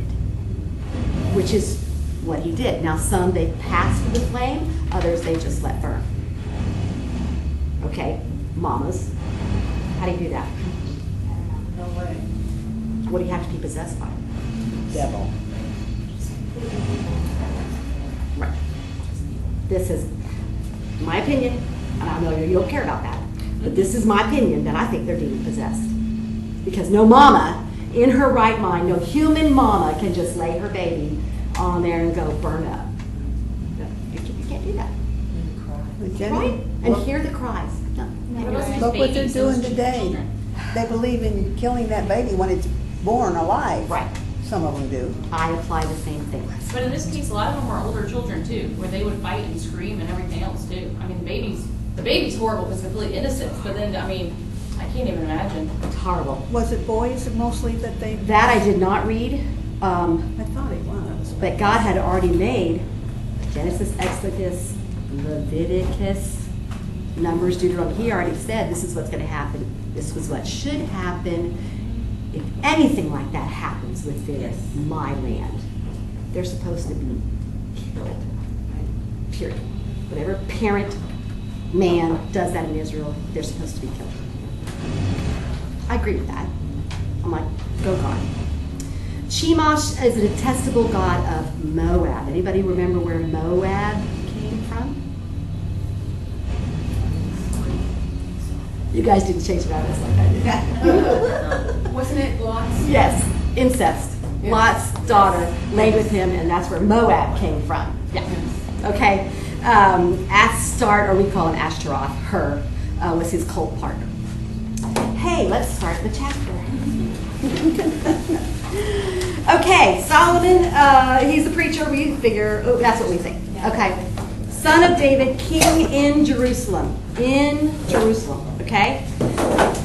[SPEAKER 2] which is what he did. Now, some they passed through the flame, others they just let burn. Okay, mamas, how do you do that?
[SPEAKER 9] No way.
[SPEAKER 2] What do you have to be possessed by?
[SPEAKER 9] Devil.
[SPEAKER 2] Right. This is my opinion, and I know you don't care about that, but this is my opinion that I think they're demon possessed. Because no mama in her right mind, no human mama can just lay her baby on there and go burn up. You can't do that.
[SPEAKER 5] But Jenny,
[SPEAKER 2] Right? And hear the cries. No.
[SPEAKER 5] look what they're doing today. They believe in killing that baby when it's born alive.
[SPEAKER 2] Right.
[SPEAKER 5] Some of them do.
[SPEAKER 2] I apply the same thing.
[SPEAKER 4] But in this case, a lot of them were older children too, where they would fight and scream and everything else too. I mean, the baby's horrible because it's complete innocence, but then, I mean, I can't even imagine.
[SPEAKER 2] It's horrible.
[SPEAKER 5] Was it boys mostly that they?
[SPEAKER 2] That I did not read.
[SPEAKER 5] I thought it was.
[SPEAKER 2] But God had already made Genesis, Exodus, Leviticus, Numbers, Deuteronomy, he already said this is what's going to happen. This was what should happen. If anything like that happens within
[SPEAKER 3] Yes.
[SPEAKER 2] my land, they're supposed to be killed. Period. Whatever parent man does that in Israel, they're supposed to be killed. I agree with that. I'm like, go God. Chemosh is a detestable god of Moab. Anybody remember where Moab came from? You guys didn't change rabbits like I did.
[SPEAKER 1] Wasn't it Lot's?
[SPEAKER 2] Yes, incest.
[SPEAKER 1] Yes.
[SPEAKER 2] Lot's daughter laid with him, and that's where Moab came from. Yeah. Okay. Astarte, or we call him Ashtaroth, her, was his cult partner. Hey, let's start the chapter. Okay, Solomon, he's the preacher. We figure, that's what we think. Okay. Son of David, king in Jerusalem. In Jerusalem, okay?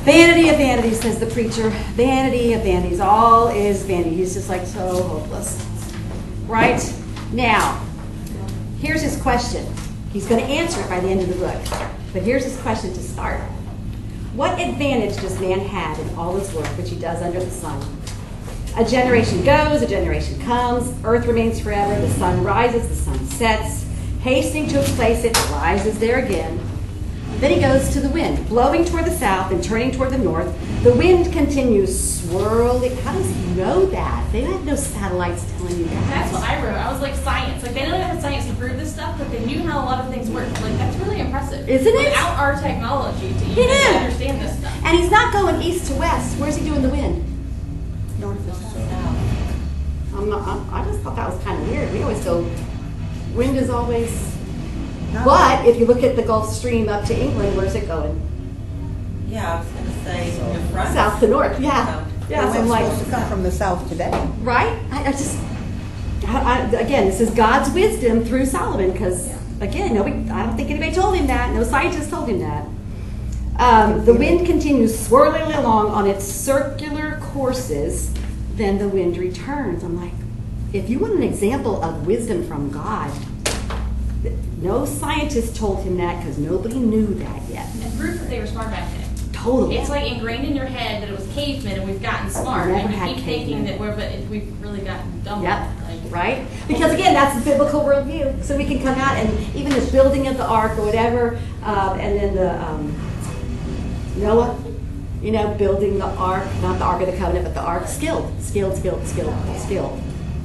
[SPEAKER 2] Vanity of vanities, says the preacher. Vanity of vanities. All is vanity. He's just like so hopeless. Right? Now, here's his question. He's going to answer it by the end of the book. But here's his question to start. What advantage does man have in all his work which he does under the sun? A generation goes, a generation comes, earth remains forever, the sun rises, the sun sets, hastening to a place it rises there again. Then he goes to the wind, blowing toward the south and turning toward the north. The wind continues swirling. How does he know that? They have no satellites telling you that.
[SPEAKER 4] That's what I wrote. I was like, science. Like, they don't have science to prove this stuff, but they knew how a lot of things work. Like, that's really impressive.
[SPEAKER 2] Isn't it?
[SPEAKER 4] Without our technology to
[SPEAKER 2] It
[SPEAKER 4] even
[SPEAKER 2] is.
[SPEAKER 4] understand this stuff.
[SPEAKER 2] And he's not going east to west. Where's he doing the wind?
[SPEAKER 5] North to south.
[SPEAKER 2] I just thought that was kind of weird. We always go, wind is always... But if you look at the Gulf Stream up to England, where's it going?
[SPEAKER 3] Yeah, I was gonna say the front.
[SPEAKER 2] South to north, yeah.
[SPEAKER 5] The
[SPEAKER 2] Yeah, so I'm
[SPEAKER 5] wind's
[SPEAKER 2] like,
[SPEAKER 5] supposed to come from the south today.
[SPEAKER 2] right? Again, this is God's wisdom through Solomon, because, again, I don't think anybody told him that. No scientist told him that. The wind continues swirling along on its circular courses, then the wind returns. I'm like, if you want an example of wisdom from God, no scientist told him that because nobody knew that yet.
[SPEAKER 4] And proof that they were smart back then.
[SPEAKER 2] Totally.
[SPEAKER 4] It's like ingrained in your head that it was cavemen and we've gotten smart.
[SPEAKER 2] Never
[SPEAKER 4] And
[SPEAKER 2] had
[SPEAKER 4] you keep thinking
[SPEAKER 2] cavemen.
[SPEAKER 4] that we've really gotten dumb.
[SPEAKER 2] Yep.
[SPEAKER 4] Like,
[SPEAKER 2] Right? Because again, that's the biblical worldview. So we can come out and even the building of the ark or whatever, and then the Noah, building the ark, not the Ark of the Covenant, but the ark, skilled.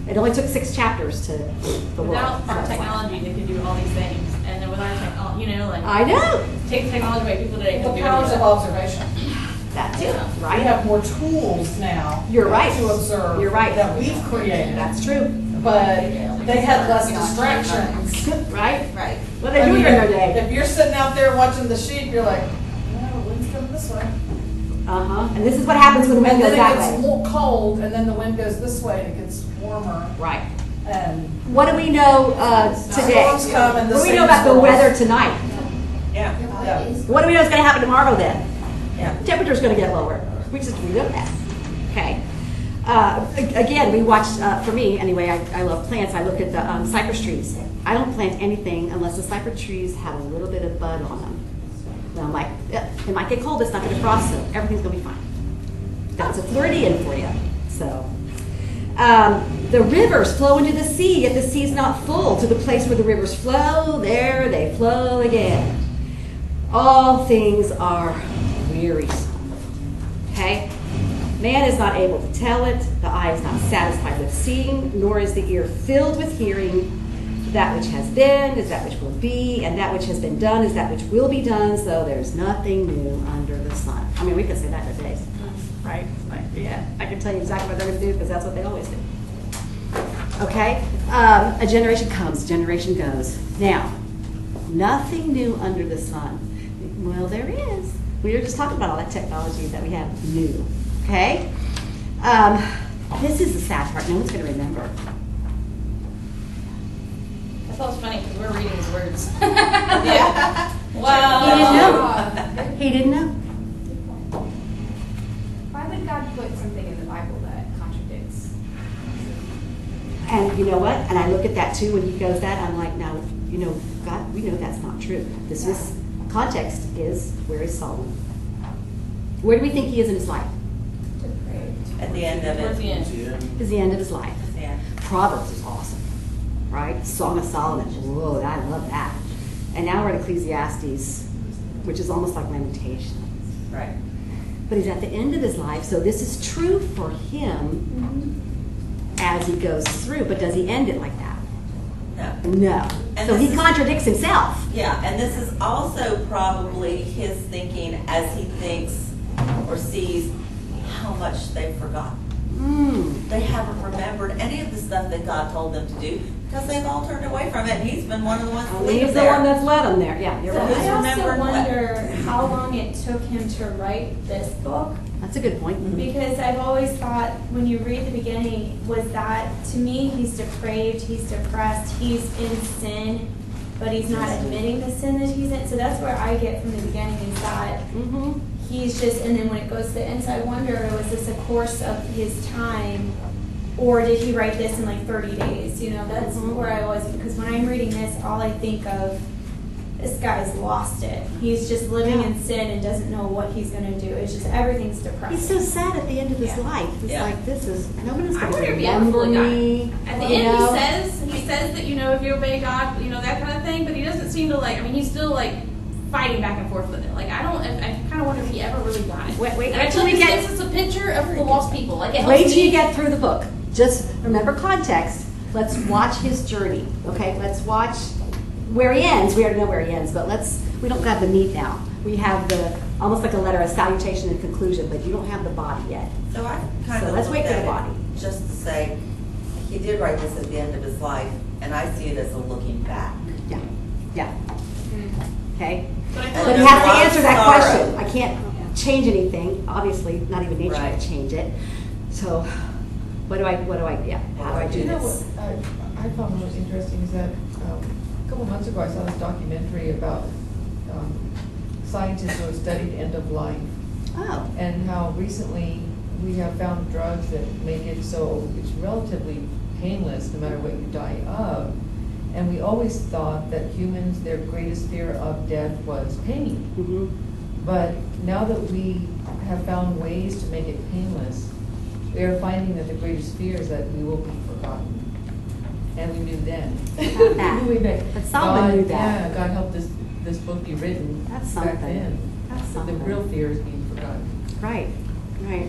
[SPEAKER 2] It only took 6 chapters to the world.
[SPEAKER 4] Without our
[SPEAKER 2] So,
[SPEAKER 4] technology, they could do all these things. And then with our technology, like,
[SPEAKER 2] I know.
[SPEAKER 4] take the technology away, people today
[SPEAKER 9] The
[SPEAKER 4] couldn't do
[SPEAKER 9] powers
[SPEAKER 4] any
[SPEAKER 9] of
[SPEAKER 4] of
[SPEAKER 9] observation.
[SPEAKER 2] That's it,
[SPEAKER 4] Yeah.
[SPEAKER 9] We
[SPEAKER 2] right?
[SPEAKER 9] have more tools now.
[SPEAKER 2] You're right.
[SPEAKER 9] To observe.
[SPEAKER 2] You're right.
[SPEAKER 9] That we've created.
[SPEAKER 2] That's true.
[SPEAKER 9] But they had less distractions.
[SPEAKER 2] Right?
[SPEAKER 3] Right.
[SPEAKER 2] What are they doing in their day?
[SPEAKER 9] If you're sitting out there watching the sheep, you're like, no, the wind's coming this way.
[SPEAKER 2] And this is what happens when the wind
[SPEAKER 9] And
[SPEAKER 2] goes
[SPEAKER 9] then it
[SPEAKER 2] that
[SPEAKER 9] gets
[SPEAKER 2] way.
[SPEAKER 9] more cold, and then the wind goes this way, and it gets warmer.
[SPEAKER 2] Right.
[SPEAKER 9] And
[SPEAKER 2] What do we know today?
[SPEAKER 9] storms come and the
[SPEAKER 2] What do we know
[SPEAKER 9] same
[SPEAKER 2] about the
[SPEAKER 9] storms.
[SPEAKER 2] weather tonight?
[SPEAKER 3] Yeah.
[SPEAKER 9] Yeah.
[SPEAKER 2] What do we know is going to happen tomorrow then?
[SPEAKER 3] Yeah.
[SPEAKER 2] Temperature's going to get lower. We know that. Okay. Again, we watch, for me anyway, I love plants. I look at the cypress trees. I don't plant anything unless the cypress trees have a little bit of bud on them. And I'm like, it might get cold, it's not going to frost, so everything's going to be fine. That's a Floridian for you. So, the rivers flow into the sea, yet the sea is not full. To the place where the rivers flow, there they flow again. All things are wearisome. Okay? Man is not able to tell it. The eye is not satisfied with seeing, nor is the ear filled with hearing. That which has been is that which will be, and that which has been done is that which will be done, so there's nothing new under the sun. I mean, we can say that today, right? Like, yeah, I can tell you exactly what they're going to do because that's what they always do. Okay? A generation comes, a generation goes. Now, nothing new under the sun. Well, there is. We were just talking about all that technology that we have new. Okay? This is the sad part. No one's going to remember.
[SPEAKER 4] I thought it was funny because we're reading his words.
[SPEAKER 3] Yeah.
[SPEAKER 4] Wow.
[SPEAKER 2] He didn't know. He didn't know.
[SPEAKER 6] Why would God put something in the Bible that contradicts?
[SPEAKER 2] And you know what? And I look at that too when he goes that. I'm like, now, God, we know that's not true. This was context is, where is Solomon? Where do we think he is in his life?
[SPEAKER 3] At the end of
[SPEAKER 4] Towards
[SPEAKER 3] it.
[SPEAKER 4] the end.
[SPEAKER 2] Is the end of his life.
[SPEAKER 3] Yeah.
[SPEAKER 2] Proverbs is awesome, right? Song of Solomon. Whoa, I love that. And now we're at Ecclesiastes, which is almost like Lamentations.
[SPEAKER 3] Right.
[SPEAKER 2] But he's at the end of his life, so this is true for him as he goes through. But does he end it like that?
[SPEAKER 3] No.
[SPEAKER 2] No.
[SPEAKER 3] And
[SPEAKER 2] So
[SPEAKER 3] this
[SPEAKER 2] he
[SPEAKER 3] is-
[SPEAKER 2] contradicts himself.
[SPEAKER 3] Yeah, and this is also probably his thinking as he thinks or sees how much they've forgotten. They haven't remembered any of the stuff that God told them to do because they've all turned away from it. And he's been one of the ones to leave
[SPEAKER 2] He's the
[SPEAKER 3] there.
[SPEAKER 2] one that's led him there. Yeah, you're
[SPEAKER 8] So
[SPEAKER 2] right.
[SPEAKER 8] I also
[SPEAKER 3] remembered what-
[SPEAKER 8] wonder how long it took him to write this book.
[SPEAKER 2] That's a good point.
[SPEAKER 8] Because I've always thought, when you read the beginning, was that, to me, he's depraved, he's depressed, he's in sin, but he's not admitting the sin that he's in. So that's where I get from the beginning, is that
[SPEAKER 2] Mm-hmm.
[SPEAKER 8] he's just, and then when it goes to the end, so I wonder, was this a course of his time, or did he write this in like 30 days? You know, that's where I was, because when I'm reading this, all I think of, this guy's lost it. He's just living in sin and doesn't know what he's going to do. It's just, everything's depressing.
[SPEAKER 2] He's so sad at the end of his
[SPEAKER 8] Yeah.
[SPEAKER 2] life. He's
[SPEAKER 3] Yeah.
[SPEAKER 2] like, this is, no one is
[SPEAKER 4] I
[SPEAKER 2] going
[SPEAKER 4] wonder
[SPEAKER 2] to
[SPEAKER 4] if he ever
[SPEAKER 2] remember
[SPEAKER 4] fully got
[SPEAKER 2] me.
[SPEAKER 4] it. At the
[SPEAKER 2] you
[SPEAKER 4] end,
[SPEAKER 2] know?
[SPEAKER 4] he says that, you know, if you obey God, you know, that kind of thing, but he doesn't seem to, like, I mean, he's still, like, fighting back and forth with it. Like, I kind of wonder if he ever really got it.
[SPEAKER 2] Wait
[SPEAKER 4] and I
[SPEAKER 2] till
[SPEAKER 4] feel
[SPEAKER 2] we
[SPEAKER 4] like
[SPEAKER 2] get-
[SPEAKER 4] this is a picture of the lost people. Like, it helps
[SPEAKER 2] Wait till
[SPEAKER 4] me.
[SPEAKER 2] you get through the book. Just remember context. Let's watch his journey. Okay, let's watch where he ends. We already know where he ends, but we don't have the meat now. We have the, almost like a letter, a salutation and conclusion, but you don't have the body yet.
[SPEAKER 3] So I kind
[SPEAKER 2] So
[SPEAKER 3] of
[SPEAKER 2] let's
[SPEAKER 3] looked
[SPEAKER 2] wait for
[SPEAKER 3] at
[SPEAKER 2] the body.
[SPEAKER 3] it just to say, he did write this at the end of his life, and I see it as a looking back.
[SPEAKER 2] Yeah, yeah. Okay?
[SPEAKER 4] But I feel
[SPEAKER 2] But
[SPEAKER 4] like
[SPEAKER 2] he
[SPEAKER 3] there's
[SPEAKER 2] has
[SPEAKER 3] a
[SPEAKER 2] to
[SPEAKER 3] lot of
[SPEAKER 2] answer that
[SPEAKER 3] sorrow.
[SPEAKER 2] question. I can't change anything, obviously, not even nature
[SPEAKER 3] Right.
[SPEAKER 2] can change it. So, how do I do
[SPEAKER 10] You know
[SPEAKER 2] this?
[SPEAKER 10] what I found most interesting is that a couple months ago I saw this documentary about scientists who have studied end of life
[SPEAKER 2] Oh,
[SPEAKER 10] and how recently we have found drugs that make it so it's relatively painless no matter what you die of. And we always thought that humans, their greatest fear of death was pain.
[SPEAKER 2] mm-hmm.
[SPEAKER 10] But now that we have found ways to make it painless, we are finding that the greatest fear is that we will be forgotten. And we knew then.
[SPEAKER 2] About that.
[SPEAKER 10] We knew that.
[SPEAKER 2] But Solomon knew that.
[SPEAKER 10] Yeah, God helped this book be written
[SPEAKER 2] That's
[SPEAKER 10] back
[SPEAKER 2] something.
[SPEAKER 10] then.
[SPEAKER 2] That's
[SPEAKER 10] But the
[SPEAKER 2] something.
[SPEAKER 10] real fear is being forgotten.
[SPEAKER 2] Right, right.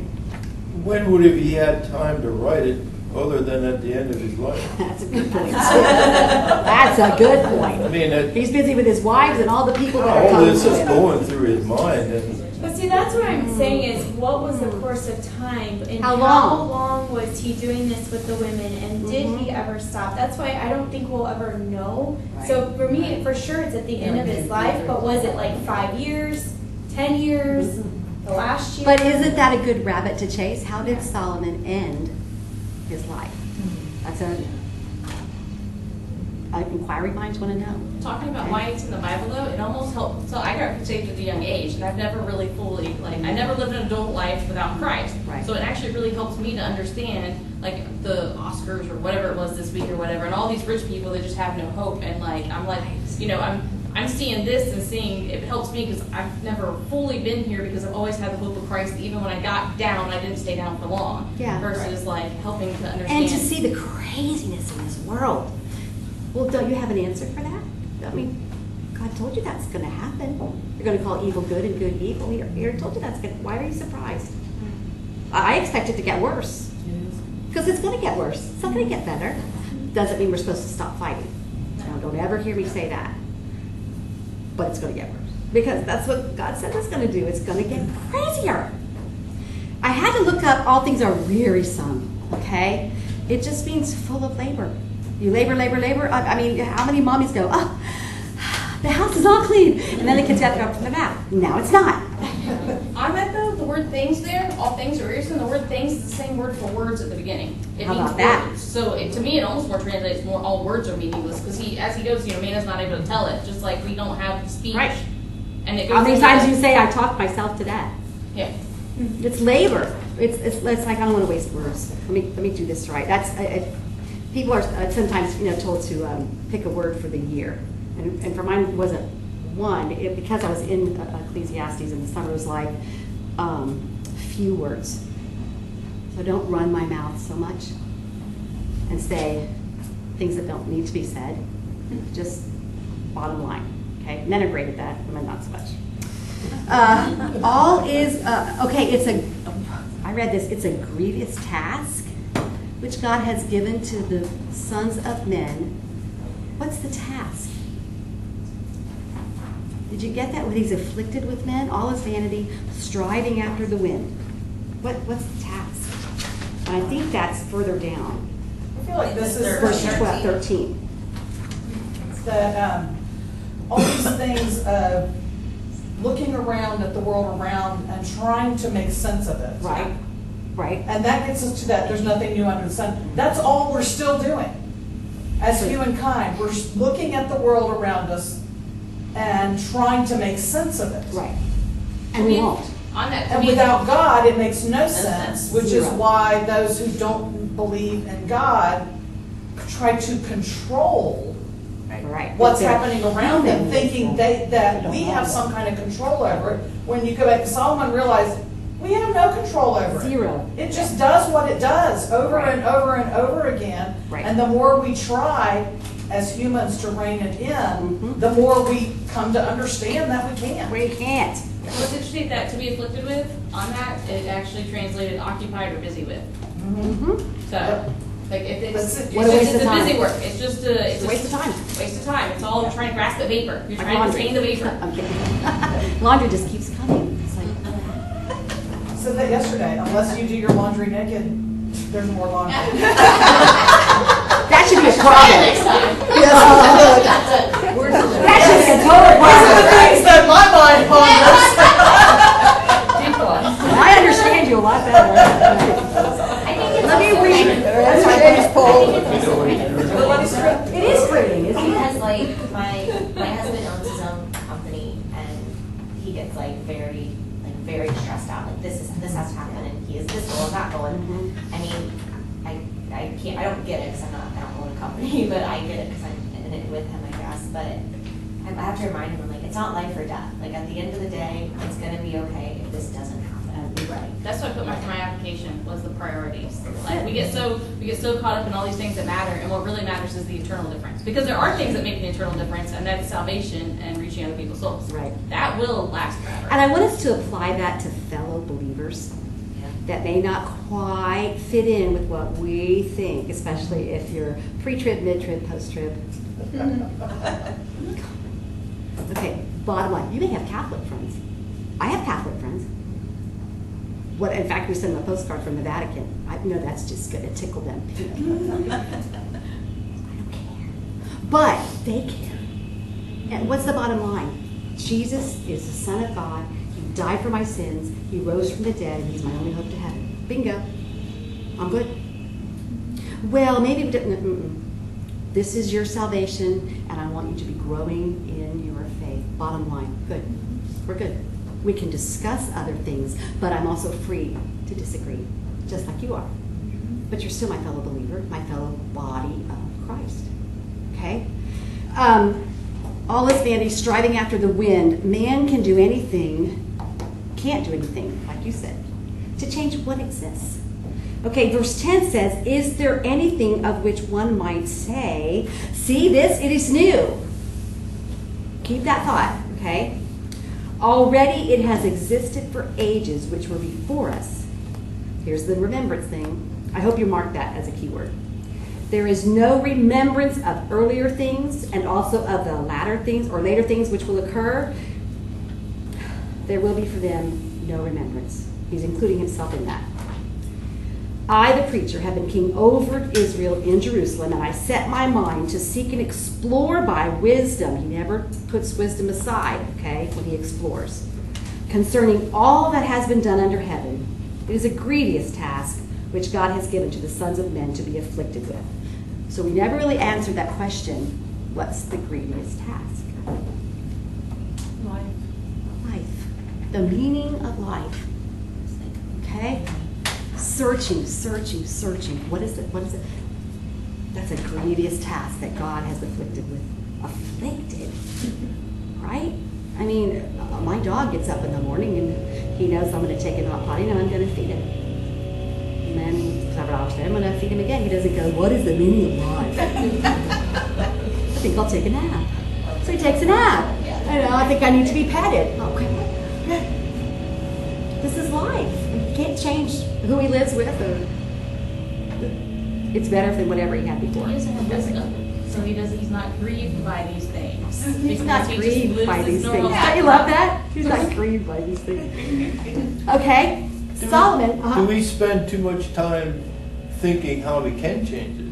[SPEAKER 7] When would have he had time to write it, other than at the end of his life?
[SPEAKER 2] That's a good point. That's a good
[SPEAKER 7] I
[SPEAKER 2] point.
[SPEAKER 7] mean,
[SPEAKER 2] He's busy with his wives and all the people that are
[SPEAKER 7] all
[SPEAKER 2] coming
[SPEAKER 7] this
[SPEAKER 2] to
[SPEAKER 7] is
[SPEAKER 2] him.
[SPEAKER 7] going through his mind, and
[SPEAKER 8] But see, that's what I'm saying is, what was the course of time? And
[SPEAKER 2] How
[SPEAKER 8] how
[SPEAKER 2] long?
[SPEAKER 8] long was he doing this with the women? And did he ever stop? That's why I don't think we'll ever know. So for me, for sure, it's at the end of his life, but was it like 5 years, 10 years, the last year?
[SPEAKER 2] But isn't that a good rabbit to chase? How did Solomon end his life? That's inquiring minds want to know.
[SPEAKER 4] Talking about why it's in the Bible, though, it almost helped. So I got saved at a young age, and I've never really fully, I never lived an adult life without Christ.
[SPEAKER 2] Right.
[SPEAKER 4] So it actually really helps me to understand, like, the Oscars or whatever it was this week or whatever, and all these rich people that just have no hope. And, like, I'm like, you know, I'm seeing this and seeing, it helps me because I've never fully been here because I've always had the hope of Christ. Even when I got down, I didn't stay down for long.
[SPEAKER 2] Yeah.
[SPEAKER 4] Versus, like, helping to understand.
[SPEAKER 2] And to see the craziness in this world. Well, don't you have an answer for that? I mean, God told you that's going to happen. You're going to call evil good and good evil. He already told you that's going to. Why are you surprised? I expect it to get worse. Because it's going to get worse. It's not going to get better. Doesn't mean we're supposed to stop fighting. Now, don't ever hear me say that. But it's going to get worse. Because that's what God said it's going to do. It's going to get crazier. I had to look up, all things are wearisome, okay? It just means full of labor. You labor, labor, labor. I mean, how many mommies go, oh, the house is all clean. And then the kids have to go from the bath. Now it's not.
[SPEAKER 4] On that though, the word things there, all things are wearisome. The word things is the same word for words at the beginning. It
[SPEAKER 2] How
[SPEAKER 4] means
[SPEAKER 2] about that?
[SPEAKER 4] words. So to me, it almost more translates more all words are meaningless because as he goes, you know, man is not able to tell it. Just like we don't have speech.
[SPEAKER 2] Right.
[SPEAKER 4] And it goes.
[SPEAKER 2] How many
[SPEAKER 4] into
[SPEAKER 2] times
[SPEAKER 4] that-
[SPEAKER 2] you say, I talked myself to death?
[SPEAKER 4] Yeah.
[SPEAKER 2] It's labor. It's like, I don't want to waste words. Let me do this right. People are sometimes, told to pick a word for the year. And for mine wasn't because I was in Ecclesiastes in the summer, it was like few words. So don't run my mouth so much and say things that don't need to be said. Just bottom line, okay? Men are great at that, women not so much. I read this, it's a grievous task which God has given to the sons of men. What's the task? Did you get that? When he's afflicted with men, all his vanity, striving after the wind. What's the task? And I think that's further down.
[SPEAKER 9] I feel like this is
[SPEAKER 2] Verse 13.
[SPEAKER 9] that all these things of looking around at the world around and trying to make sense of it.
[SPEAKER 2] Right. Right.
[SPEAKER 9] And that gets us to that, there's nothing new under the sun. That's all we're still doing as humankind. We're looking at the world around us and trying to make sense of it.
[SPEAKER 2] Right. And we won't.
[SPEAKER 4] On that,
[SPEAKER 9] And without God, it makes no sense, which is
[SPEAKER 2] Zero.
[SPEAKER 9] why those who don't believe in God try to control
[SPEAKER 2] Right.
[SPEAKER 9] what's
[SPEAKER 2] But they're
[SPEAKER 9] happening around them,
[SPEAKER 2] human.
[SPEAKER 9] thinking that we have some kind of control over it. When you go back to Solomon, realize we have no control over it.
[SPEAKER 2] Zero.
[SPEAKER 9] It just does what it does over and over and over again.
[SPEAKER 2] Right.
[SPEAKER 9] And the more we try as humans to rein it in,
[SPEAKER 2] Mhm.
[SPEAKER 9] the more we come to understand that we can't.
[SPEAKER 2] We can't.
[SPEAKER 4] what's interesting that to be afflicted with, on that, it actually translated occupied or busy with.
[SPEAKER 2] Mm-hmm.
[SPEAKER 4] So, like, if it's,
[SPEAKER 9] That's it.
[SPEAKER 2] What a waste
[SPEAKER 4] it's
[SPEAKER 2] of
[SPEAKER 4] a busy
[SPEAKER 2] time.
[SPEAKER 4] work. It's just a,
[SPEAKER 2] It's a waste of time.
[SPEAKER 4] Waste of time. It's all trying to grasp the vapor. You're
[SPEAKER 2] Like
[SPEAKER 4] trying to
[SPEAKER 2] laundry.
[SPEAKER 4] retain the vapor.
[SPEAKER 2] I'm kidding. Laundry just keeps coming. It's like,
[SPEAKER 9] I said that yesterday, unless you do your laundry naked, there's more laundry.
[SPEAKER 2] that should be a problem.
[SPEAKER 6] Next time.
[SPEAKER 2] That should be a total problem.
[SPEAKER 9] Things that my mind ponders.
[SPEAKER 2] I understand you a lot better.
[SPEAKER 6] I think it's
[SPEAKER 2] Let me
[SPEAKER 6] also
[SPEAKER 2] read.
[SPEAKER 6] like-
[SPEAKER 2] That's
[SPEAKER 6] I
[SPEAKER 2] today's poll.
[SPEAKER 6] think it's also like-
[SPEAKER 2] It is creating, isn't it?
[SPEAKER 6] Because like my husband owns his own company and he gets like very stressed out. Like this has to happen and he is this goal and that goal. And I mean, I don't get it because I don't own a company, but I get it because I'm in it with him, I guess. But I have to remind him, like, it's not life or death. Like at the end of the day, it's gonna be okay if this doesn't happen.
[SPEAKER 2] Right.
[SPEAKER 4] That's what I put for my application was the priorities. Like we get so caught up in all these things that matter, and what really matters is the eternal difference. Because there are things that make an eternal difference, and that's salvation and reaching other people's souls.
[SPEAKER 2] Right.
[SPEAKER 4] That will last forever.
[SPEAKER 2] And I want us to apply that to fellow believers that may not quite fit in with what we think, especially if you're pre-trib, mid-trib, post-trib. Okay, bottom line, you may have Catholic friends. I have Catholic friends. In fact, we send them a postcard from the Vatican. I know that's just going to tickle them. I don't care. But they care. And what's the bottom line? Jesus is the Son of God. He died for my sins. He rose from the dead, and he's my only hope to heaven. Bingo. I'm good. Well, maybe we didn't. This is your salvation, and I want you to be growing in your faith. Bottom line, good. We're good. We can discuss other things, but I'm also free to disagree, just like you are. But you're still my fellow believer, my fellow body of Christ. Okay? All is vanity, striving after the wind. Man can do anything, can't do anything, like you said, to change what exists. Okay, verse 10 says, is there anything of which one might say, see this, it is new? Keep that thought, okay? Already it has existed for ages which were before us. Here's the remembrance thing. I hope you mark that as a keyword. There is no remembrance of earlier things and also of the latter things or later things which will occur. There will be for them no remembrance. He's including himself in that. I, the preacher, have been king over Israel in Jerusalem, and I set my mind to seek and explore by wisdom. He never puts wisdom aside, okay, when he explores. Concerning all that has been done under heaven, it is a grievous task which God has given to the sons of men to be afflicted with. So we never really answered that question, what's the grievous task? Life. The meaning of life. Okay? Searching. What is it? That's a grievous task that God has afflicted with. Afflicted? right? I mean, my dog gets up in the morning and he knows I'm going to take him out potty and I'm going to feed him. And then several hours later, I'm going to feed him again. He doesn't go, what is the meaning of life? I think I'll take a nap. So he takes a nap. I think I need to be petted. Okay. This is life. You can't change who he lives with, or it's better than whatever he had before.
[SPEAKER 4] He doesn't have wisdom, so he's not grieved by these things.
[SPEAKER 2] He's
[SPEAKER 4] Because
[SPEAKER 2] not
[SPEAKER 4] he just
[SPEAKER 2] grieved
[SPEAKER 4] lives
[SPEAKER 2] by
[SPEAKER 4] his
[SPEAKER 2] these
[SPEAKER 4] normal
[SPEAKER 2] things.
[SPEAKER 4] life.
[SPEAKER 2] Don't you love that? He's not grieved by these things. Okay, Solomon.
[SPEAKER 7] Do we spend too much time thinking how we can change it?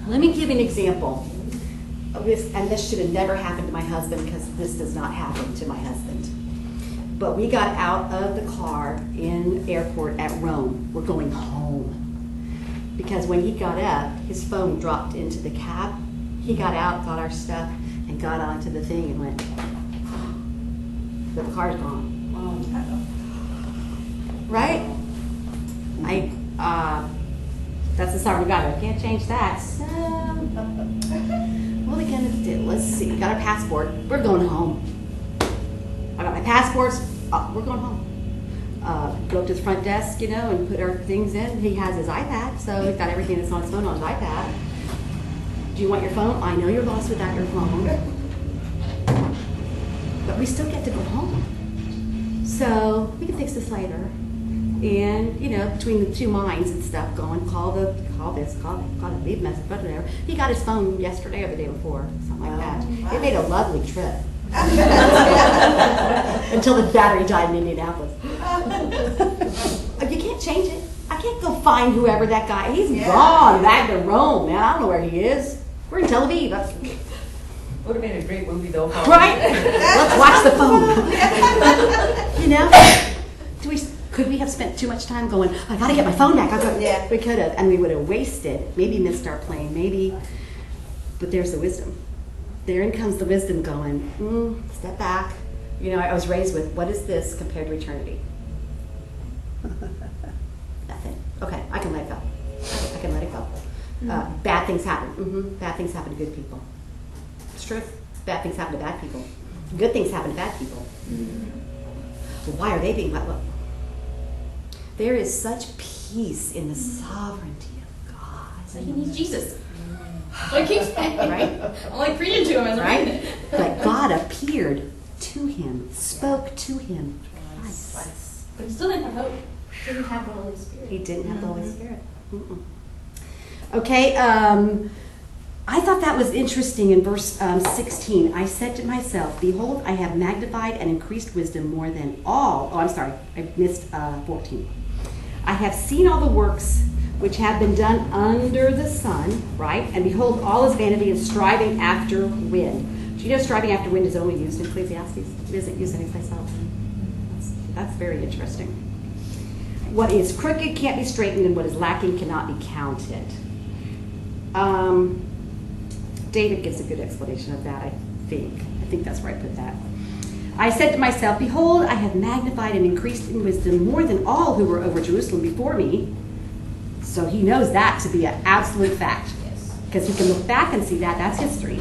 [SPEAKER 2] Let me give you an example of this, and this should have never happened to my husband because this does not happen to my husband. But we got out of the car in airport at Rome. We're going home. Because when he got up, his phone dropped into the cab. He got out, got our stuff, and got onto the thing and went, the car's gone. Right? That's the sovereign God. I can't change that. So, what are we gonna do? Let's see. We got our passport. We're going home. I got my passports. We're going home. Go up to the front desk, and put our things in. He has his iPad, so he's got everything that's on his phone on his iPad. Do you want your phone? I know you're lost without your phone. But we still get to go home. So we can fix this later. And, between the two minds and stuff going, call this, call that, leave a message, whatever. He got his phone yesterday or the day before, something like that. It made a lovely trip. Until the battery died in Indianapolis. You can't change it. I can't go find whoever that guy. He's gone back to Rome, man. I don't know where he is. We're in Tel Aviv.
[SPEAKER 10] Would have been a great movie though.
[SPEAKER 2] Right? Let's watch the phone. Could we have spent too much time going, I gotta get my phone back?
[SPEAKER 5] Yeah.
[SPEAKER 2] We could have, and we would have wasted, maybe missed our plane, but there's the wisdom. Therein comes the wisdom going, step back. I was raised with, what is this compared to eternity? Nothing. Okay, I can let it go. I can let it go. Bad things happen. Bad things happen to good people. It's true. Bad things happen to bad people. Good things happen to bad people. Well, why are they being bad? Well, there is such peace in the sovereignty of God.
[SPEAKER 4] So he needs Jesus. So he keeps saying,
[SPEAKER 2] Right?
[SPEAKER 4] I'm like preaching to him as I'm reading
[SPEAKER 2] Right?
[SPEAKER 4] it.
[SPEAKER 2] But God appeared to him, spoke to him twice.
[SPEAKER 4] But he still didn't have hope. He didn't have the Holy Spirit.
[SPEAKER 2] He didn't have the Holy Spirit. Okay, I thought that was interesting in verse 16. I said to myself, behold, I have magnified and increased wisdom more than all. Oh, I'm sorry, I missed 14. I have seen all the works which have been done under the sun, right? And behold, all is vanity and striving after wind. Do you know striving after wind is only used in Ecclesiastes? It isn't used anyplace else. That's very interesting. What is crooked can't be straightened, and what is lacking cannot be counted. David gives a good explanation of that, I think. I think that's where I put that. I said to myself, behold, I have magnified and increased in wisdom more than all who were over Jerusalem before me. So he knows that to be an absolute fact. Because he can look back and see that. That's history.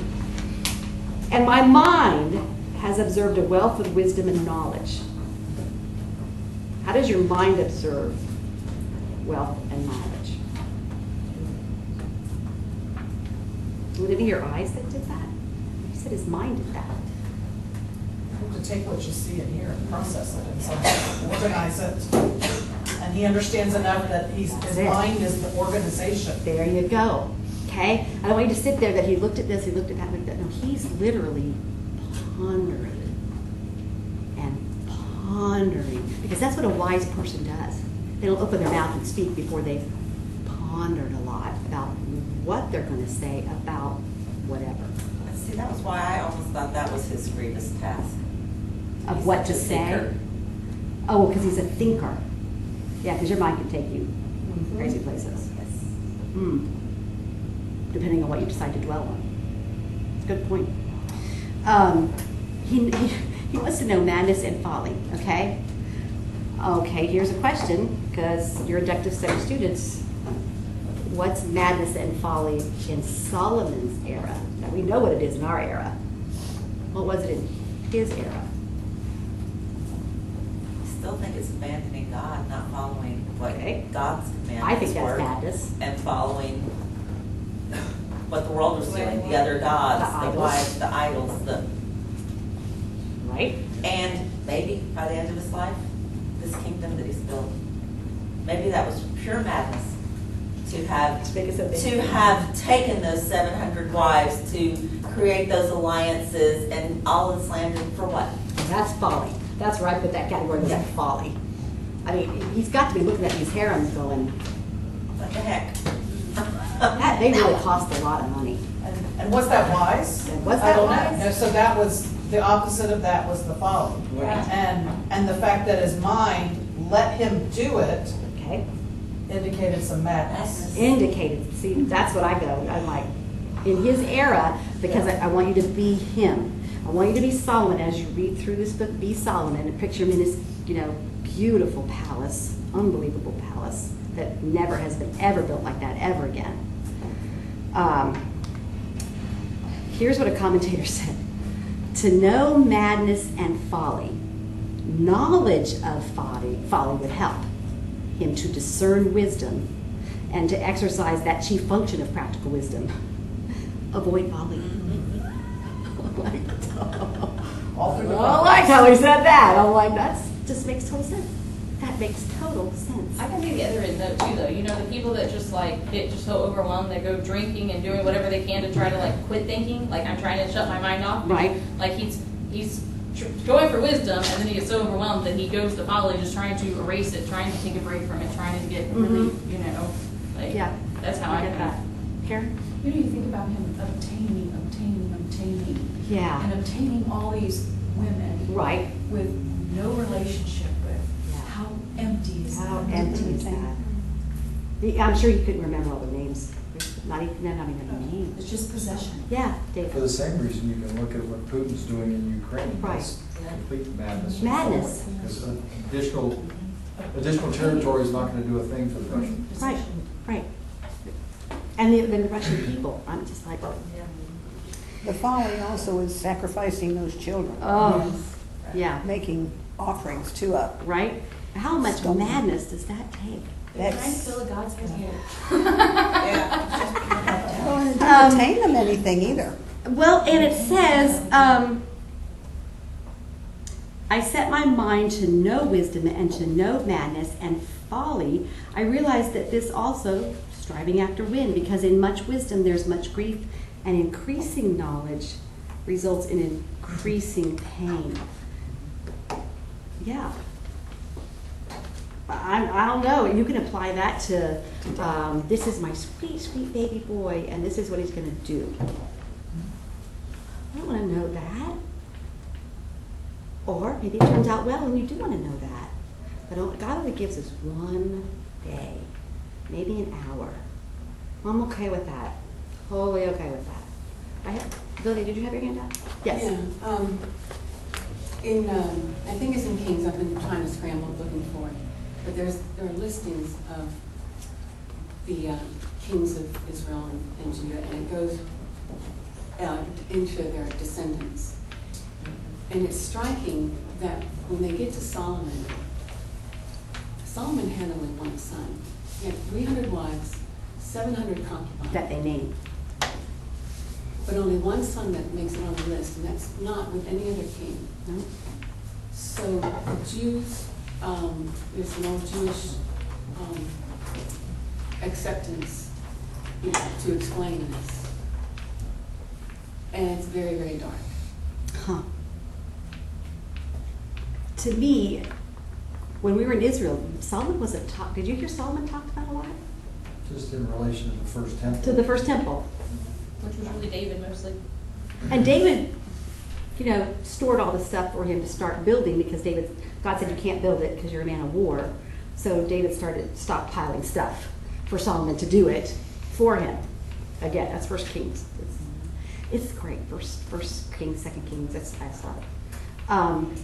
[SPEAKER 2] And my mind has observed a wealth of wisdom and knowledge. How does your mind observe wealth and knowledge? Would it be your eyes that did that? You said his mind did that.
[SPEAKER 9] To take what you see and hear and process it and somehow organize it. And he understands enough that his mind is the organization.
[SPEAKER 2] There you go. Okay? I don't want you to sit there that he looked at this, he looked at that, looked at that. No, he's literally pondering and pondering. Because that's what a wise person does. They don't open their mouth and speak before they've pondered a lot about what they're going to say about whatever.
[SPEAKER 3] See, that was why I almost thought that was his grievous task.
[SPEAKER 2] Of
[SPEAKER 3] He's
[SPEAKER 2] what
[SPEAKER 3] such
[SPEAKER 2] to
[SPEAKER 3] a
[SPEAKER 2] say?
[SPEAKER 3] thinker.
[SPEAKER 2] Oh, because he's a thinker. Yeah, because your mind can take you crazy places.
[SPEAKER 3] Yes.
[SPEAKER 2] Depending on what you decide to dwell on. It's a good point. He wants to know madness and folly, okay? Okay, here's a question, because you're inductive study students. What's madness and folly in Solomon's era? Now, we know what it is in our era. What was it in his era?
[SPEAKER 3] I still think it's abandoning God, not following what
[SPEAKER 2] Okay.
[SPEAKER 3] God's commandments
[SPEAKER 2] I think that's
[SPEAKER 3] were,
[SPEAKER 2] madness.
[SPEAKER 3] and following what the world was doing, the other gods,
[SPEAKER 2] The
[SPEAKER 3] the
[SPEAKER 2] idols.
[SPEAKER 3] wives, the idols,
[SPEAKER 2] Right?
[SPEAKER 3] and maybe by the end of his life, this kingdom that he's built, maybe that was pure madness to
[SPEAKER 2] Make it so big.
[SPEAKER 3] have taken those 700 wives to create those alliances and all enslaved him for what?
[SPEAKER 2] That's folly. That's where I put that category, was that folly. I mean, he's got to be looking at these harems going,
[SPEAKER 3] What the heck?
[SPEAKER 2] that, they really cost a lot of money.
[SPEAKER 9] And was that wise?
[SPEAKER 2] And was
[SPEAKER 9] I
[SPEAKER 2] that
[SPEAKER 9] don't know.
[SPEAKER 2] wise?
[SPEAKER 9] No, so that was, the opposite of that was the folly.
[SPEAKER 2] Right.
[SPEAKER 9] And the fact that his mind let him do it
[SPEAKER 2] Okay?
[SPEAKER 9] indicated some madness.
[SPEAKER 2] Indicated. See, that's what I go. I'm like, in his era, because I want you to be him. I want you to be Solomon as you read through this book. Be Solomon and picture him in this, beautiful palace, unbelievable palace that never has been ever built like that ever again. Here's what a commentator said: to know madness and folly, knowledge of folly would help him to discern wisdom and to exercise that chief function of practical wisdom. Avoid folly.
[SPEAKER 9] All through the
[SPEAKER 2] I like how he said that. I'm like, that just makes total sense. That makes total sense.
[SPEAKER 4] I can see the other end though too though. The people that just get just so overwhelmed they go drinking and doing whatever they can to try to quit thinking. I'm trying to shut my mind off.
[SPEAKER 2] Right.
[SPEAKER 4] He's going for wisdom and then he gets so overwhelmed that he goes to folly, just trying to erase it, trying to take a break from it, trying to get really,
[SPEAKER 2] Yeah.
[SPEAKER 4] that's how I
[SPEAKER 2] get that. Karen?
[SPEAKER 11] You think about him obtaining,
[SPEAKER 2] Yeah.
[SPEAKER 11] and obtaining all these women
[SPEAKER 2] Right.
[SPEAKER 11] with no relationship with.
[SPEAKER 2] Yeah.
[SPEAKER 11] How empty is that?
[SPEAKER 2] How empty is that? I'm sure you couldn't remember all the names. Not even the names.
[SPEAKER 11] It's just possession.
[SPEAKER 2] Yeah,
[SPEAKER 12] For
[SPEAKER 2] David.
[SPEAKER 12] the same reason, you can look at what Putin's doing in Ukraine.
[SPEAKER 2] Right.
[SPEAKER 12] It's complete madness.
[SPEAKER 2] Madness.
[SPEAKER 12] Because additional territory is not going to do a thing for the Russians.
[SPEAKER 2] Right, right. And the Russian people, I'm just like,
[SPEAKER 5] The folly also is sacrificing those children.
[SPEAKER 2] oh, yeah,
[SPEAKER 5] Making offerings to up.
[SPEAKER 2] right? How much
[SPEAKER 5] Stop.
[SPEAKER 2] madness does that take?
[SPEAKER 11] They're trying to fill a God's head.
[SPEAKER 5] Well, and it doesn't attain them anything either.
[SPEAKER 2] Well, and it says, I set my mind to know wisdom and to know madness and folly. I realized that this also, striving after wind, because in much wisdom there's much grief, and increasing knowledge results in increasing pain. Yeah. I don't know. You can apply that to this is my sweet, sweet baby boy, and this is what he's going to do. I don't want to know that. Or maybe it turns out well, and you do want to know that. But God only gives us one day, maybe an hour. I'm okay with that. Totally okay with that. Lily, did you have your hand up? Yes.
[SPEAKER 1] Yeah, I think it's in Kings, I've been trying to scramble looking for it, but there are listings of the kings of Israel and Judah, and it goes into their descendants. And it's striking that when they get to Solomon, Solomon had only one son. He had 300 wives, 700 concubines.
[SPEAKER 2] That they name.
[SPEAKER 1] But only one son that makes it on the list, and that's not with any other king.
[SPEAKER 2] No?
[SPEAKER 1] So the Jews, there's no Jewish acceptance to explain this. And it's very, very dark.
[SPEAKER 2] Huh. To me, when we were in Israel, Solomon wasn't talked. Did you hear Solomon talked about a lot?
[SPEAKER 12] Just in relation to the first temple.
[SPEAKER 2] To the first temple.
[SPEAKER 4] which was really David mostly.
[SPEAKER 2] And David, stored all the stuff for him to start building because God said you can't build it because you're a man of war. So David started stockpiling stuff for Solomon to do it for him. Again, that's First Kings. It's great. First Kings, Second Kings. I saw it.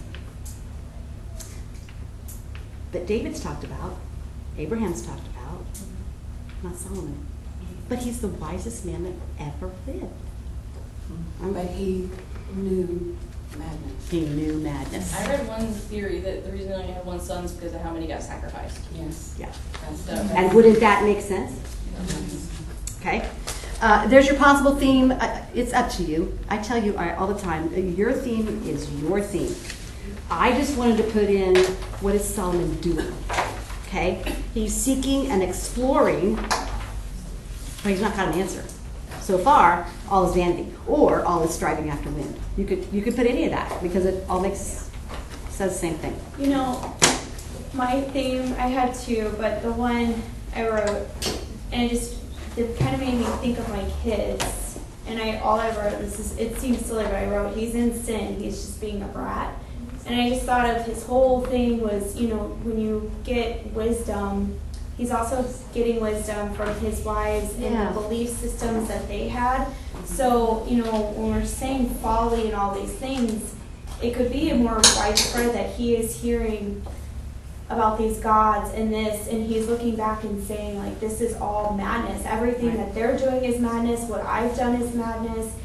[SPEAKER 2] That David's talked about, Abraham's talked about, not Solomon. But he's the wisest man that ever lived.
[SPEAKER 1] but he knew madness.
[SPEAKER 2] He knew madness.
[SPEAKER 4] I read one theory that the reason they only had one son is because of how many got sacrificed.
[SPEAKER 1] Yes.
[SPEAKER 2] Yeah.
[SPEAKER 4] So,
[SPEAKER 2] And wouldn't that make sense? Okay. There's your possible theme. It's up to you. I tell you all the time, your theme is your theme. I just wanted to put in, what is Solomon doing? Okay? He's seeking and exploring, but he's not got an answer. So far, all is vanity, or all is striving after wind. You could put any of that, because it all says the same thing.
[SPEAKER 8] You know, my theme, I had two, but the one I wrote, and it kind of made me think of my kids. And all I wrote, it seems silly, but I wrote, he's in sin, he's just being a brat. And I just thought of his whole thing was, when you get wisdom, he's also getting wisdom from his wives and the belief systems that they had. So, when we're saying folly and all these things, it could be more widespread that he is hearing about these gods and this, and he's looking back and saying, like, this is all madness. Everything that they're doing is madness. What I've done is madness.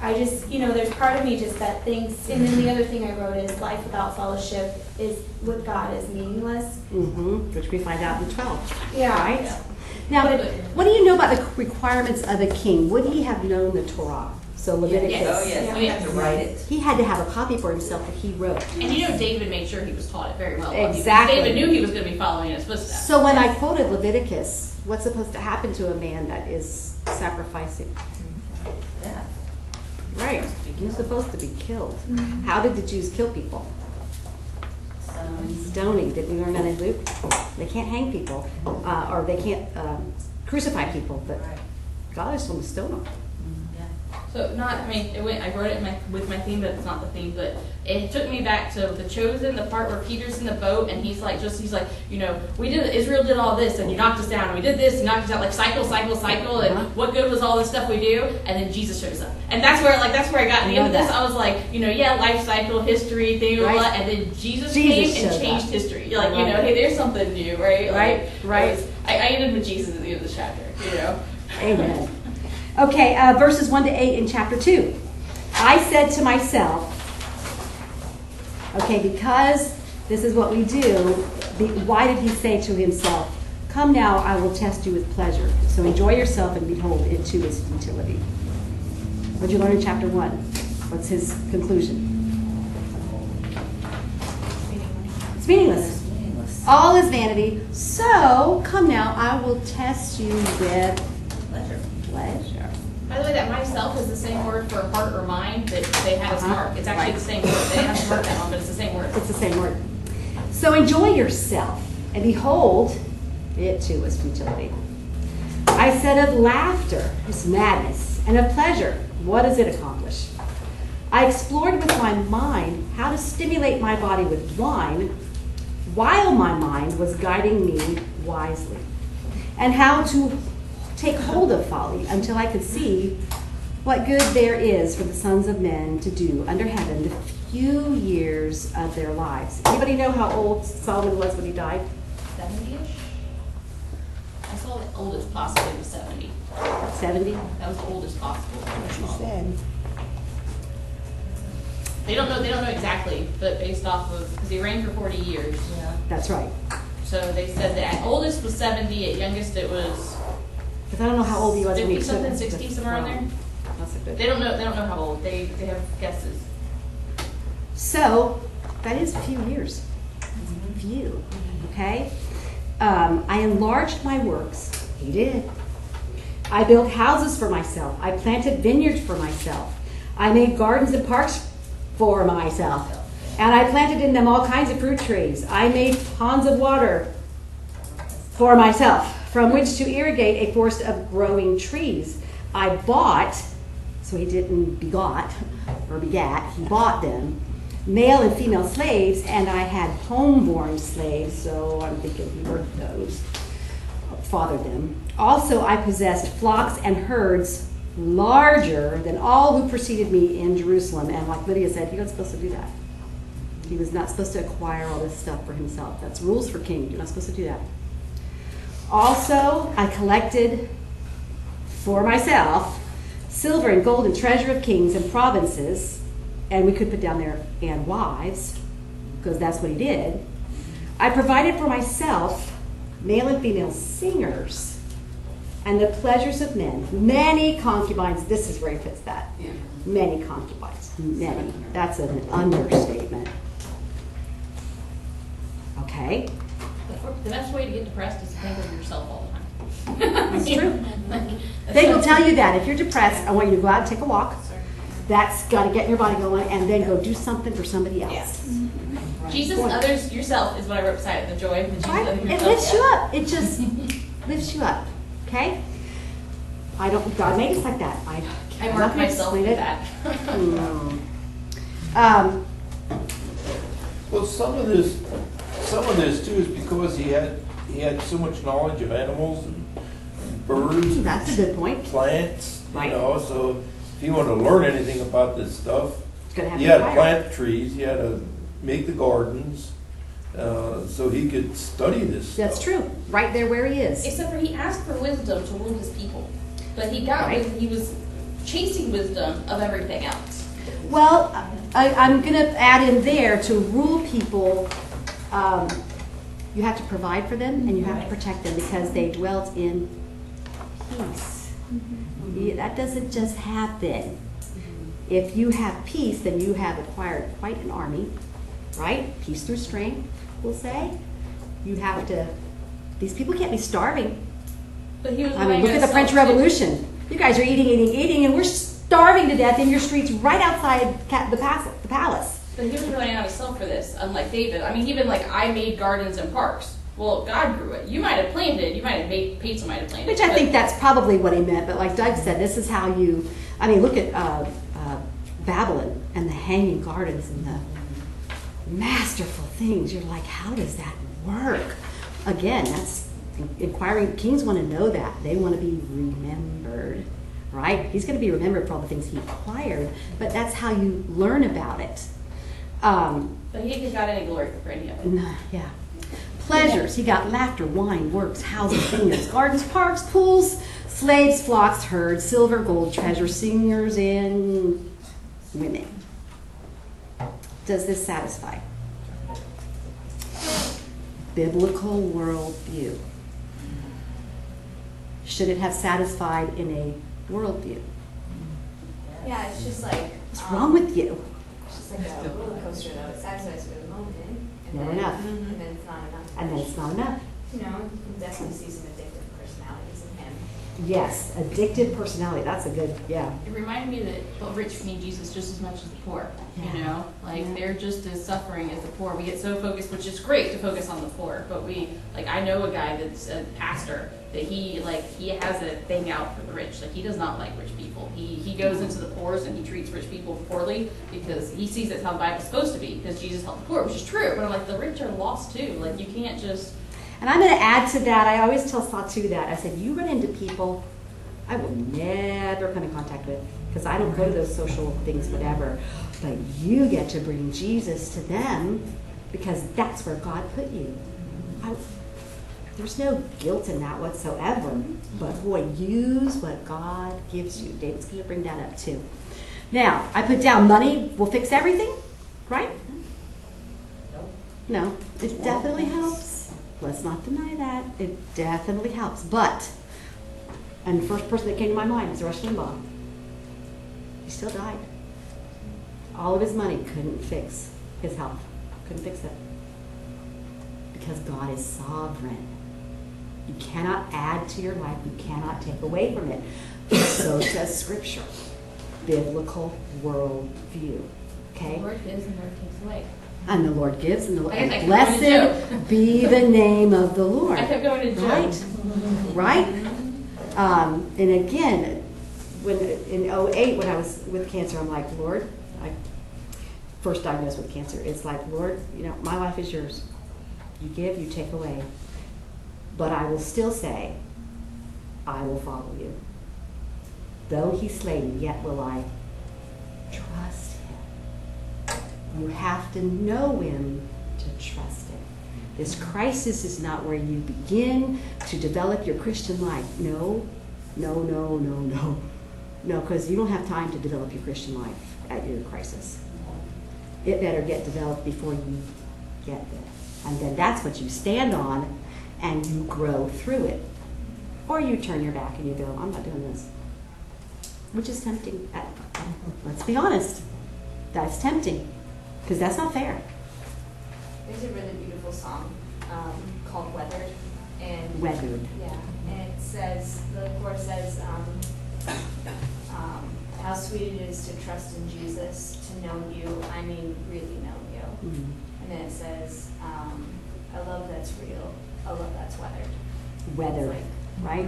[SPEAKER 8] I just, there's part of me just that thinks, and then the other thing I wrote is life without fellowship is with God is meaningless.
[SPEAKER 2] Which we find out in 12.
[SPEAKER 8] Yeah.
[SPEAKER 2] Right?
[SPEAKER 8] Yeah.
[SPEAKER 2] Now, what do you know about the requirements of a king? Would he have known the Torah? So Leviticus.
[SPEAKER 3] Yes. Oh, yes.
[SPEAKER 4] He had to
[SPEAKER 3] write it.
[SPEAKER 2] He had to have a copy for himself that he wrote.
[SPEAKER 4] And David made sure he was taught it very well.
[SPEAKER 2] Exactly.
[SPEAKER 4] David knew he was going to be following in his footsteps.
[SPEAKER 2] So when I quoted Leviticus, what's supposed to happen to a man that is sacrificing?
[SPEAKER 3] Yeah.
[SPEAKER 2] Right. He's supposed to be killed. How did the Jews kill people? Stoning. Didn't we learn that in Luke? They can't hang people, or they can't crucify people, but God just wanted to stone them.
[SPEAKER 4] So I wrote it with my theme, but it's not the theme, but it took me back to the Chosen, the part where Peter's in the boat, and he's like, Israel did all this, and you knocked us down, and we did this, and knocked us out, like cycle, and what good was all this stuff we do? And then Jesus shows up. And that's where I got at the end of this, I was like, life cycle, history, thing, and then Jesus came and changed history. Hey, there's something new, right?
[SPEAKER 2] Right.
[SPEAKER 4] I ended with Jesus at the end of this chapter,
[SPEAKER 2] Amen. Okay, verses 1 to 8 in chapter 2. I said to myself, because this is what we do, why did he say to himself, come now, I will test you with pleasure. So enjoy yourself and behold, it too is futility. What did you learn in chapter 1? What's his conclusion? It's meaningless. All is vanity. So, come now, I will test you with pleasure.
[SPEAKER 4] By the way, that myself is the same word for heart or mind that they had as mark. It's actually the same word. They have to mark that one, but it's the same word.
[SPEAKER 2] It's the same word. So enjoy yourself, and behold, it too is futility. I said of laughter, it's madness, and of pleasure, what does it accomplish? I explored with my mind how to stimulate my body with wine, while my mind was guiding me wisely, and how to take hold of folly until I could see what good there is for the sons of men to do under heaven the few years of their lives. Anybody know how old Solomon was when he died?
[SPEAKER 4] 70-ish? I saw the oldest possibly was 70.
[SPEAKER 2] 70?
[SPEAKER 4] That was the oldest possible.
[SPEAKER 5] She said.
[SPEAKER 4] They don't know exactly, but based off of, because he reigned for 40 years.
[SPEAKER 3] Yeah.
[SPEAKER 2] That's right.
[SPEAKER 4] So they said that at oldest was 70, at youngest it was
[SPEAKER 2] Because I don't know how old he was when he
[SPEAKER 4] 50 something,
[SPEAKER 2] took
[SPEAKER 4] 60 somewhere in there.
[SPEAKER 2] That's a good.
[SPEAKER 4] They don't know how old. They have guesses.
[SPEAKER 2] So that is a few years. Few. Okay? I enlarged my works. He did. I built houses for myself. I planted vineyards for myself. I made gardens and parks for myself. And I planted in them all kinds of fruit trees. I made ponds of water for myself, from which to irrigate a forest of growing trees. I bought, so he didn't begot or begat, he bought them, male and female slaves, and I had homeborn slaves, so I'm thinking he worked those, fathered them. Also I possessed flocks and herds larger than all who preceded me in Jerusalem. And like Lydia said, he wasn't supposed to do that. He was not supposed to acquire all this stuff for himself. That's rules for kings. You're not supposed to do that. Also, I collected for myself silver and gold and treasure of kings and provinces, and we could put down there, and wives, because that's what he did. I provided for myself male and female singers and the pleasures of men, many concubines. This is where he puts that.
[SPEAKER 1] Yeah.
[SPEAKER 2] Many concubines, many. That's an understatement. Okay,
[SPEAKER 4] The best way to get depressed is to think of yourself all the time.
[SPEAKER 2] that's true. They will tell you that if you're depressed, I want you to go out and take a walk. That's got to get your body going, and then go do something for somebody else.
[SPEAKER 3] Yes.
[SPEAKER 4] Jesus, others, yourself is what I wrote beside it. The joy of the Jesus,
[SPEAKER 2] Right?
[SPEAKER 4] others,
[SPEAKER 2] It
[SPEAKER 4] yourself.
[SPEAKER 2] lifts you up. It just lifts you up. Okay? God made us like that.
[SPEAKER 4] I
[SPEAKER 2] I'm not
[SPEAKER 4] mark
[SPEAKER 2] gonna
[SPEAKER 4] myself
[SPEAKER 2] explain
[SPEAKER 4] with
[SPEAKER 2] it.
[SPEAKER 4] that.
[SPEAKER 7] Well, some of this too is because he had so much knowledge of animals and birds and
[SPEAKER 2] That's a good point.
[SPEAKER 7] plants,
[SPEAKER 2] Right.
[SPEAKER 7] so if he wanted to learn anything about this stuff,
[SPEAKER 2] It's gonna have
[SPEAKER 7] he
[SPEAKER 2] to
[SPEAKER 7] had
[SPEAKER 2] be
[SPEAKER 7] to
[SPEAKER 2] fire.
[SPEAKER 7] plant trees, he had to make the gardens, so he could study this stuff.
[SPEAKER 2] That's true. Right there where he is.
[SPEAKER 4] Except for he asked for wisdom to rule his people. But he
[SPEAKER 2] Right.
[SPEAKER 4] he was chasing wisdom of everything else.
[SPEAKER 2] Well, I'm going to add in there to rule people, you have to provide for them and you have to protect them because they dwelt in peace. Yeah, that doesn't just happen. If you have peace, then you have acquired quite an army, right? Peace through strength, we'll say. You have to, these people can't be starving.
[SPEAKER 4] But he was
[SPEAKER 2] I mean,
[SPEAKER 4] relying
[SPEAKER 2] look
[SPEAKER 4] on
[SPEAKER 2] at the French
[SPEAKER 4] himself, too.
[SPEAKER 2] Revolution. You guys are eating, and we're starving to death in your streets right outside the palace.
[SPEAKER 4] But he was relying on himself for this, unlike David. I mean, even like I made gardens and parks. Well, God grew it. You might have planted. You might have made pizza. Might have planted.
[SPEAKER 2] Which I
[SPEAKER 4] but-
[SPEAKER 2] think that's probably what he meant. But like Doug said, this is how you. I mean, look at Babylon and the hanging gardens and the masterful things. You're like, how does that work? Again, that's inquiring. Kings want to know that. They want to be remembered, right? He's going to be remembered for all the things he acquired. But that's how you learn about it.
[SPEAKER 4] But he ain't got any glory for any of it.
[SPEAKER 2] Yeah. Pleasures. He got laughter, wine, works, houses, vineyards, gardens, parks, pools, slaves, flocks, herds, silver, gold, treasure, singers, and women. Does this satisfy? Biblical worldview. Should it have satisfied in a worldview?
[SPEAKER 6] Yeah, it's just like.
[SPEAKER 2] What's wrong with you?
[SPEAKER 6] It's just like a roller coaster though. It satisfies for the moment. And
[SPEAKER 2] Not
[SPEAKER 6] then,
[SPEAKER 2] enough.
[SPEAKER 6] And then it's not enough.
[SPEAKER 2] And then it's not enough.
[SPEAKER 6] You know, you can definitely see some addictive personalities in him.
[SPEAKER 2] Yes, addictive personality. That's a good, yeah.
[SPEAKER 4] It reminded me that the rich need Jesus just as much as the poor.
[SPEAKER 2] Yeah.
[SPEAKER 4] You know, like
[SPEAKER 2] Yeah.
[SPEAKER 4] they're just as suffering as the poor. We get so focused, which is great to focus on the poor, but I know a guy that's a pastor that he has a thing out for the rich. Like he does not like rich people. He goes into the poor and he treats rich people poorly because he sees that's how the Bible's supposed to be because Jesus helped the poor, which is true. But I'm like, the rich are lost too. Like you can't just.
[SPEAKER 2] And I'm going to add to that, I always tell Satu that. I said, you run into people I will never come in contact with because I don't go to those social things, whatever. But you get to bring Jesus to them because that's where God put you. There's no guilt in that whatsoever. But boy, use what God gives you. David's going to bring that up too. Now, I put down money will fix everything, right? No, it definitely helps. Let's not deny that. It definitely helps. But, and the first person that came to my mind was Rush Limbaugh. He still died. All of his money couldn't fix his health. Couldn't fix it. Because God is sovereign. You cannot add to your life. You cannot take away from it. So says Scripture. Biblical worldview. Okay?
[SPEAKER 4] The Lord gives and the Lord takes away.
[SPEAKER 2] And the Lord gives, and the Lord,
[SPEAKER 4] I guess I kept
[SPEAKER 2] blessed
[SPEAKER 4] going to
[SPEAKER 2] be the name of the Lord.
[SPEAKER 4] I kept going to Job.
[SPEAKER 2] Right? And again, when in 2008, when I was with cancer, I'm like, Lord, I first diagnosed with cancer. It's like, Lord, my life is yours. You give, you take away. But I will still say, I will follow you. Though he slay me, yet will I trust him. You have to know him to trust him. This crisis is not where you begin to develop your Christian life. No. No, because you don't have time to develop your Christian life at your crisis. It better get developed before you get there. And then that's what you stand on, and you grow through it. Or you turn your back and you go, I'm not doing this. Which is tempting. Let's be honest. That's tempting. Because that's not fair.
[SPEAKER 6] There's a really beautiful song called Weathered. And
[SPEAKER 2] Weathered.
[SPEAKER 6] Yeah, and it says, the chorus says, how sweet it is to trust in Jesus, to know you, I mean really know you.
[SPEAKER 2] Mm-hmm.
[SPEAKER 6] And then it says, a love that's real, a love that's weathered.
[SPEAKER 2] Weathered.
[SPEAKER 6] It's
[SPEAKER 2] Right?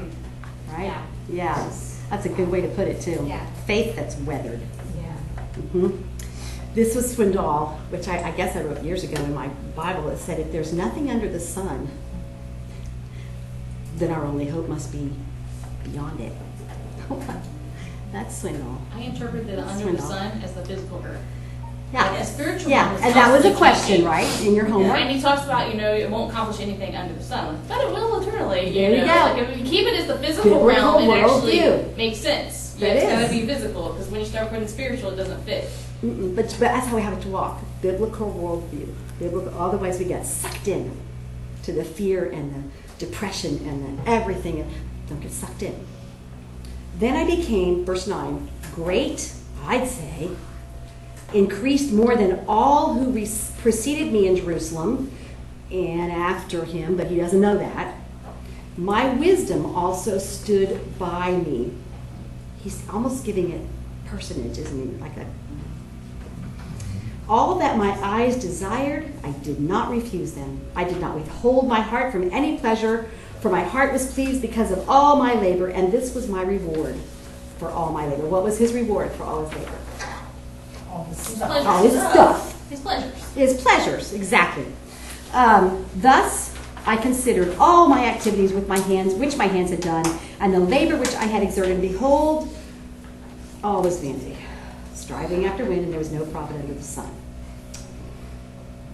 [SPEAKER 2] Right?
[SPEAKER 6] Yeah.
[SPEAKER 2] Yeah. That's a good way to put it, too.
[SPEAKER 6] Yeah.
[SPEAKER 2] Faith that's weathered.
[SPEAKER 6] Yeah.
[SPEAKER 2] Mm-hmm. This was Swindoll, which I guess I wrote years ago in my Bible. It said, if there's nothing under the sun, then our only hope must be beyond it. That's Swindoll.
[SPEAKER 4] I interpreted the under the sun as the physical earth.
[SPEAKER 2] Yeah.
[SPEAKER 4] Like a spiritual
[SPEAKER 2] Yeah,
[SPEAKER 4] one is
[SPEAKER 2] and that was a
[SPEAKER 4] constantly
[SPEAKER 2] question,
[SPEAKER 4] changing.
[SPEAKER 2] right, in your homework?
[SPEAKER 4] And he talks about, it won't accomplish anything under the sun. But it will eternally.
[SPEAKER 2] There you go.
[SPEAKER 4] Like if you keep it as the physical
[SPEAKER 2] Biblical
[SPEAKER 4] realm, it actually
[SPEAKER 2] worldview.
[SPEAKER 4] makes sense. But
[SPEAKER 2] It
[SPEAKER 4] it's got
[SPEAKER 2] is.
[SPEAKER 4] to be physical, because when you start putting spiritual, it doesn't fit.
[SPEAKER 2] But that's how we have to walk. Biblical worldview. Biblical, all the ways we get sucked in to the fear and the depression and the everything. Don't get sucked in. Then I became, verse 9, great, I'd say, increased more than all who preceded me in Jerusalem and after him, but he doesn't know that. My wisdom also stood by me. He's almost giving it personage, isn't he? Like a all that my eyes desired, I did not refuse them. I did not withhold my heart from any pleasure, for my heart was pleased because of all my labor, and this was my reward for all my labor. What was his reward for all his labor?
[SPEAKER 9] All the
[SPEAKER 4] His
[SPEAKER 9] stuff.
[SPEAKER 4] pleasures.
[SPEAKER 2] All his stuff.
[SPEAKER 4] His pleasures.
[SPEAKER 2] His pleasures, exactly. Thus, I considered all my activities with my hands, which my hands had done, and the labor which I had exerted, and behold, all was vanity. Striving after wind, and there was no profit under the sun.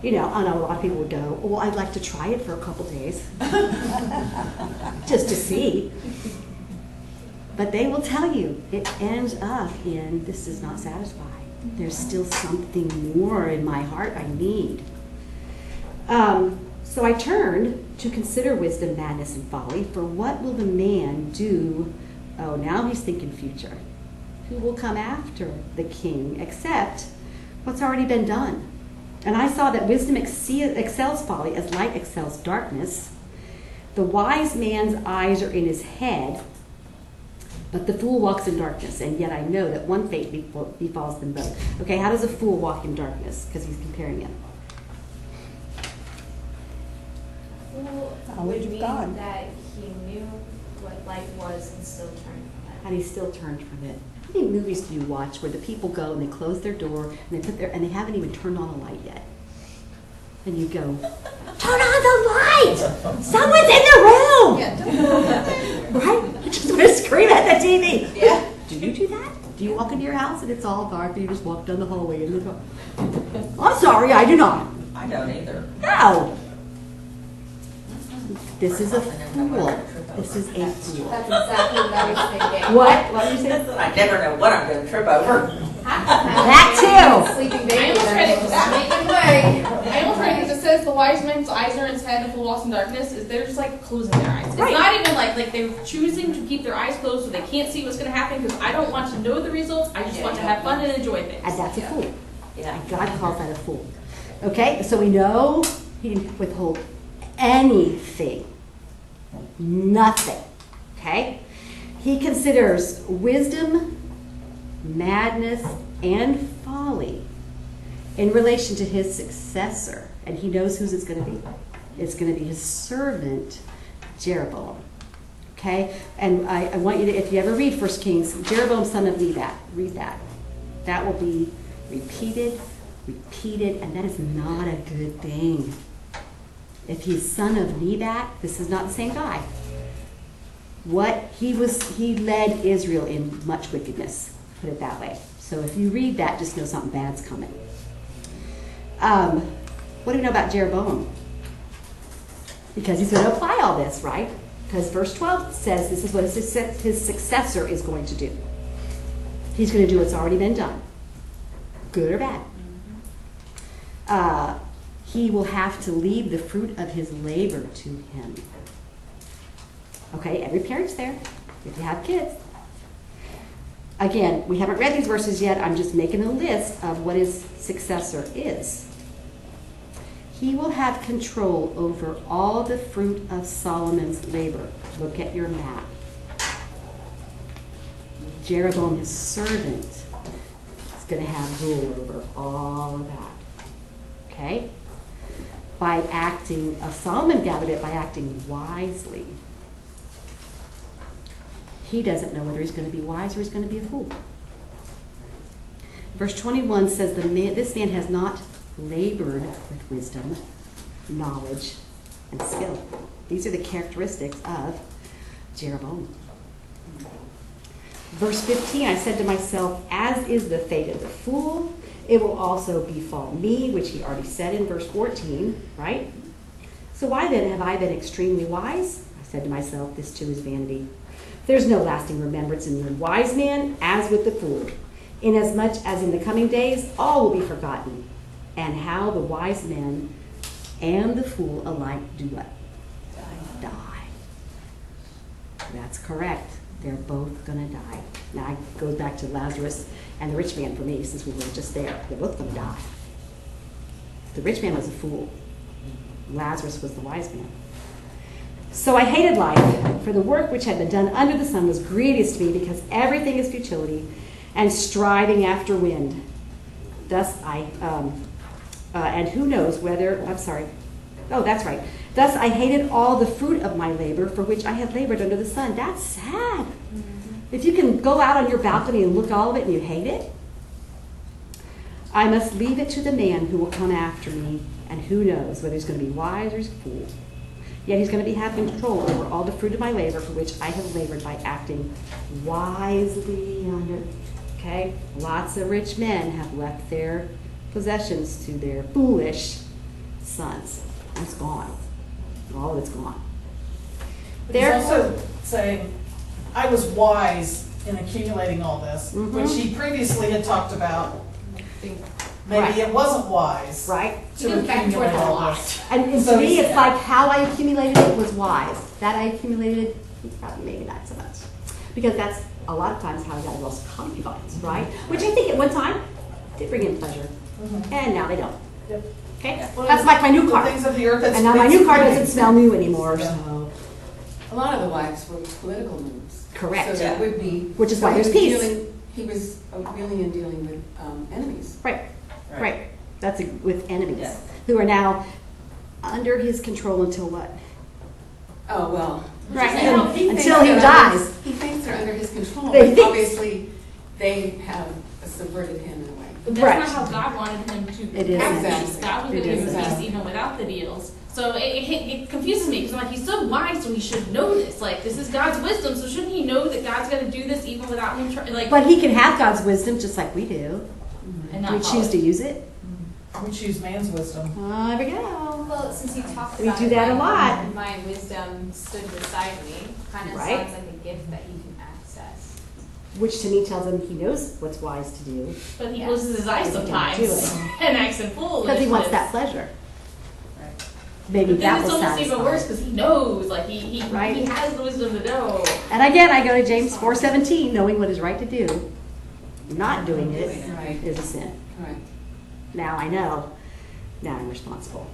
[SPEAKER 2] I know a lot of people would go, well, I'd like to try it for a couple days, just to see. But they will tell you, it ends up in, this does not satisfy. There's still something more in my heart I need. So I turned to consider wisdom, madness, and folly, for what will the man do? Oh, now he's thinking future. Who will come after the king, except what's already been done? And I saw that wisdom excels folly as light excels darkness. The wise man's eyes are in his head, but the fool walks in darkness, and yet I know that one fate befalls them both. Okay, how does a fool walk in darkness? Because he's comparing it.
[SPEAKER 6] Fool
[SPEAKER 5] Knowledge
[SPEAKER 6] would
[SPEAKER 5] of
[SPEAKER 6] mean
[SPEAKER 5] God.
[SPEAKER 6] that he knew what life was and still turned from it.
[SPEAKER 2] And he still turned from it. How many movies do you watch where the people go and they close their door and they haven't even turned on the light yet? And you go, turn on the light! Someone's in the room! Right? You just want to scream at the TV.
[SPEAKER 3] Yeah.
[SPEAKER 2] Do you do that? Do you walk into your house and it's all dark and you just walk down the hallway and look? I'm sorry, I do not.
[SPEAKER 3] I don't either.
[SPEAKER 2] No. This is a fool. This is a fool.
[SPEAKER 6] That's exactly what I was thinking.
[SPEAKER 2] What? What did you say?
[SPEAKER 3] I never know what I'm going to trip over.
[SPEAKER 2] That too.
[SPEAKER 6] Sleeping
[SPEAKER 4] I
[SPEAKER 6] baby.
[SPEAKER 4] almost read it.
[SPEAKER 6] Just making way.
[SPEAKER 4] I almost read it because it says the wise man's eyes are in his head, the fool walks in darkness. Is they're just like closing their eyes. It's
[SPEAKER 2] Right.
[SPEAKER 4] not even like they're choosing to keep their eyes closed so they can't see what's going to happen because I don't want to know the results. I just want to have fun and enjoy things.
[SPEAKER 2] And that's a fool.
[SPEAKER 3] Yeah.
[SPEAKER 2] God calls that a fool. Okay, so we know he didn't withhold anything. Nothing. Okay? He considers wisdom, madness, and folly in relation to his successor. And he knows whose it's going to be. It's going to be his servant, Jeroboam. Okay? And I want you to, if you ever read 1 Kings, Jeroboam, son of Nebat, read that. That will be repeated, and that is not a good thing. If he's son of Nebat, this is not the same guy. He led Israel in much wickedness, put it that way. So if you read that, just know something bad's coming. What do we know about Jeroboam? Because he's going to apply all this, right? Because verse 12 says this is what his successor is going to do. He's going to do what's already been done, good or bad. He will have to leave the fruit of his labor to him. Okay, every parent's there if you have kids. Again, we haven't read these verses yet. I'm just making a list of what his successor is. He will have control over all the fruit of Solomon's labor. Look at your map. Jeroboam, his servant, is going to have rule over all of that. Okay? By acting, Solomon gathered it by acting wisely. He doesn't know whether he's going to be wise or he's going to be a fool. Verse 21 says, this man has not labored with wisdom, knowledge, and skill. These are the characteristics of Jeroboam. Verse 15, I said to myself, as is the fate of the fool, it will also befall me, which he already said in verse 14, right? So why then have I been extremely wise? I said to myself, this too is vanity. There's no lasting remembrance in the wise man as with the fool, inasmuch as in the coming days all will be forgotten, and how the wise man and the fool alike do what? Die. That's correct. They're both going to die. Now, it goes back to Lazarus and the rich man for me, since we were just there. They're both going to die. The rich man was a fool. Lazarus was the wise man. So I hated life, for the work which had been done under the sun was grievous to me, because everything is futility and striving after wind. Thus and who knows whether, that's right. Thus I hated all the fruit of my labor, for which I had labored under the sun. That's sad. If you can go out on your balcony and look at all of it and you hate it, I must leave it to the man who will come after me, and who knows whether he's going to be wise or he's a fool. Yet he's going to be having control over all the fruit of my labor, for which I have labored by acting wisely under. Okay? Lots of rich men have left their possessions to their foolish sons. It's gone. All of it's gone.
[SPEAKER 9] But he's also saying, I was wise in accumulating all this, which he previously had talked about. Maybe it wasn't wise to accumulate all this.
[SPEAKER 2] And
[SPEAKER 9] So
[SPEAKER 2] to me, it's
[SPEAKER 9] yeah.
[SPEAKER 2] like how I accumulated it was wise. That I accumulated, probably maybe not so much. Because that's a lot of times how I got lost concubines, right? Which I think at one time did bring in pleasure. And now they don't.
[SPEAKER 9] Yep.
[SPEAKER 2] Okay?
[SPEAKER 9] Well,
[SPEAKER 2] That's like my new car.
[SPEAKER 9] the things of the earth,
[SPEAKER 2] And now my new car doesn't smell new anymore,
[SPEAKER 9] Yeah.
[SPEAKER 2] so.
[SPEAKER 1] A lot of the wives were political moves.
[SPEAKER 2] Correct.
[SPEAKER 1] So that would be.
[SPEAKER 2] Which is
[SPEAKER 1] so
[SPEAKER 2] why
[SPEAKER 1] he
[SPEAKER 2] there's
[SPEAKER 1] was
[SPEAKER 2] peace.
[SPEAKER 1] He was wheeling and dealing with enemies.
[SPEAKER 2] Right. That's with enemies
[SPEAKER 3] Yeah.
[SPEAKER 2] who are now under his control until what?
[SPEAKER 1] Oh, well.
[SPEAKER 2] Right.
[SPEAKER 1] thinks
[SPEAKER 2] Until he
[SPEAKER 1] they're
[SPEAKER 2] dies.
[SPEAKER 1] He thinks they're under his control.
[SPEAKER 2] They
[SPEAKER 1] but
[SPEAKER 2] think-
[SPEAKER 1] obviously, they have subverted him in a way.
[SPEAKER 4] But that's not how God wanted him to
[SPEAKER 2] It isn't.
[SPEAKER 4] have peace.
[SPEAKER 1] Exactly.
[SPEAKER 4] God was
[SPEAKER 2] It
[SPEAKER 4] going to give him
[SPEAKER 1] isn't.
[SPEAKER 4] peace even without the deals. So it confuses me, because I'm like, he's so wise, so he should know this. Like, this is God's wisdom, so shouldn't he know that God's going to do this even without him trying? Like,
[SPEAKER 2] But he can have God's wisdom just like we do.
[SPEAKER 4] and
[SPEAKER 2] Do
[SPEAKER 4] not
[SPEAKER 2] we
[SPEAKER 4] follow
[SPEAKER 2] choose to
[SPEAKER 4] it.
[SPEAKER 2] use it?
[SPEAKER 9] We choose man's wisdom.
[SPEAKER 2] There we go.
[SPEAKER 13] Well, since you talked
[SPEAKER 2] We
[SPEAKER 13] about
[SPEAKER 2] do
[SPEAKER 13] it,
[SPEAKER 2] that a lot.
[SPEAKER 13] My wisdom stood beside me. Kind of
[SPEAKER 2] Right.
[SPEAKER 13] sounds like a gift that you can access.
[SPEAKER 2] Which to me tells him he knows what's wise to do
[SPEAKER 4] But he
[SPEAKER 13] Yeah.
[SPEAKER 4] closes his eyes
[SPEAKER 2] He don't
[SPEAKER 4] sometimes
[SPEAKER 2] do it.
[SPEAKER 4] and acts in foolishness.
[SPEAKER 2] because he wants that pleasure.
[SPEAKER 9] Right.
[SPEAKER 2] Maybe
[SPEAKER 4] But then
[SPEAKER 2] that
[SPEAKER 4] it's
[SPEAKER 2] will
[SPEAKER 4] almost
[SPEAKER 2] satisfy.
[SPEAKER 4] even worse, because he knows, like, he
[SPEAKER 2] Right.
[SPEAKER 4] has the wisdom to know.
[SPEAKER 2] And again, I go to James 4:17, knowing what is right to do, not doing it
[SPEAKER 1] Right.
[SPEAKER 2] is a sin.
[SPEAKER 1] Right.
[SPEAKER 2] Now I know. Now I'm responsible.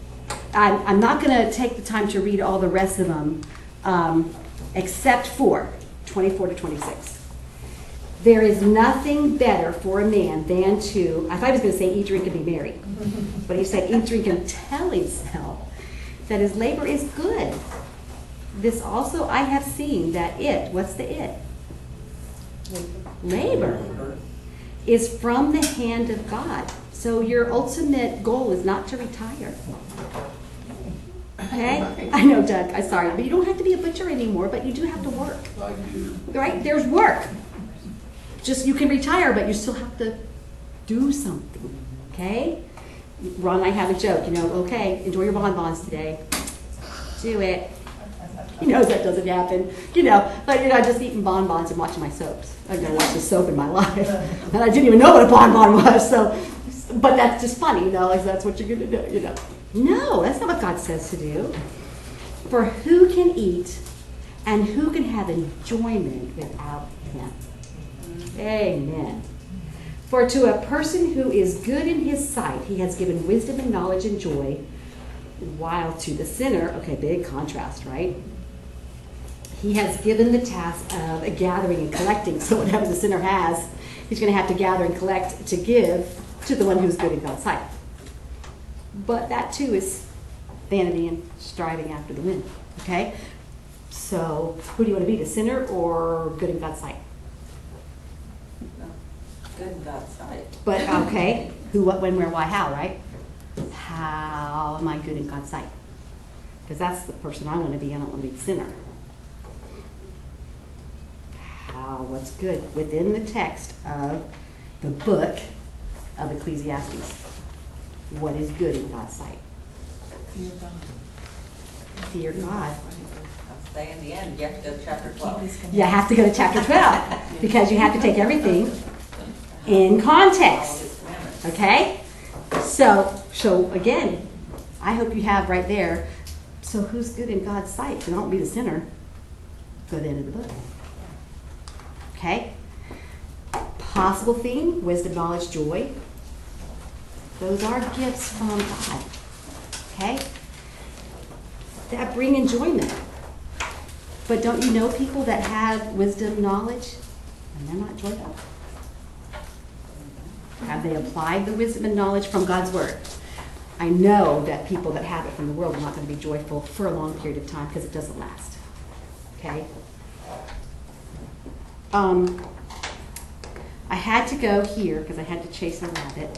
[SPEAKER 2] I'm not going to take the time to read all the rest of them, except for 24 to 26. There is nothing better for a man than to, I thought he was going to say eat, drink, and be merry. But he said eat, drink, and tell himself that his labor is good. This also I have seen that what's the it? Labor is from the hand of God. So your ultimate goal is not to retire. Okay? I know, Doug, I'm sorry, but you don't have to be a butcher anymore, but you do have to work. Right? There's work. Just you can retire, but you still have to do something. Okay? Ron and I have a joke, okay, enjoy your bonbons today. Do it. He knows that doesn't happen, but I'm just eating bonbons and watching my soaps. I've never watched a soap in my life. And I didn't even know what a bonbon was, but that's just funny, like that's what you're going to do, No, that's not what God says to do. For who can eat and who can have enjoyment without him? Amen. For to a person who is good in his sight, he has given wisdom and knowledge and joy, while to the sinner, okay, big contrast, right? He has given the task of gathering and collecting. So whatever the sinner has, he's going to have to gather and collect to give to the one who's good in God's sight. But that too is vanity and striving after the wind, okay? So who do you want to be, the sinner or good in God's sight?
[SPEAKER 3] Good in God's sight.
[SPEAKER 2] But, okay, who, what, when, where, why, how, right? How am I good in God's sight? Because that's the person I want to be. I don't want to be the sinner. What's good within the text of the book of Ecclesiastes? What is good in God's sight? Fear God.
[SPEAKER 3] I'll say in the end, you have to go to chapter 12.
[SPEAKER 2] You have to go to chapter 12 because you have to take everything in context. Okay? So again, I hope you have right there. So who's good in God's sight? So don't be the sinner. Go to the end of the book. Okay? Possible theme, wisdom, knowledge, joy. Those are gifts from God. Okay? That bring enjoyment. But don't you know people that have wisdom, knowledge, and they're not joyful? Have they applied the wisdom and knowledge from God's word? I know that people that have it from the world are not going to be joyful for a long period of time because it doesn't last. Okay? I had to go here because I had to chase a rabbit.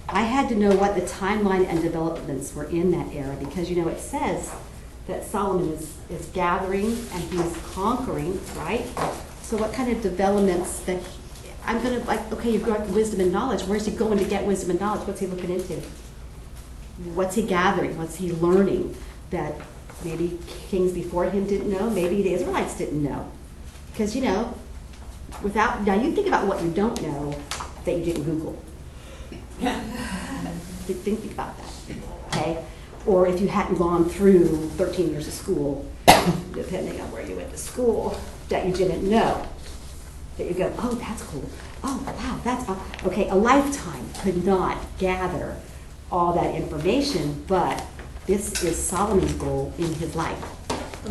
[SPEAKER 2] I had to know what the timeline and developments were in that era because, it says that Solomon is gathering and he's conquering, right? So what kind of developments that I'm going to, okay, you've got wisdom and knowledge. Where's he going to get wisdom and knowledge? What's he looking into? What's he gathering? What's he learning that maybe kings before him didn't know? Maybe the Israelites didn't know. Because, now you think about what you don't know that you didn't Google. Think about that, okay? Or if you hadn't gone through 13 years of school, depending on where you went to school, that you didn't know. That you go, oh, that's cool. Oh, wow, that's okay. A lifetime could not gather all that information, but this is Solomon's goal in his life.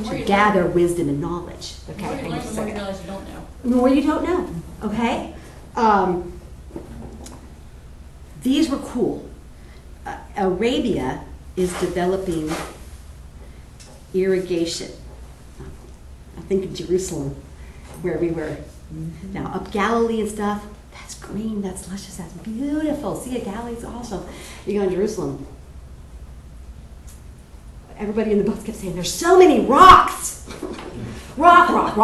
[SPEAKER 2] To gather wisdom and knowledge. Okay.
[SPEAKER 4] The more you learn, the more you realize you don't know.
[SPEAKER 2] The more you don't know. Okay. These were cool. Arabia is developing irrigation. I think in Jerusalem, where we were. Now, up Galilee and stuff, that's green, that's luscious, that's beautiful. See, Galilee's awesome. You go in Jerusalem, everybody in the books kept saying, there's so many rocks. Rock.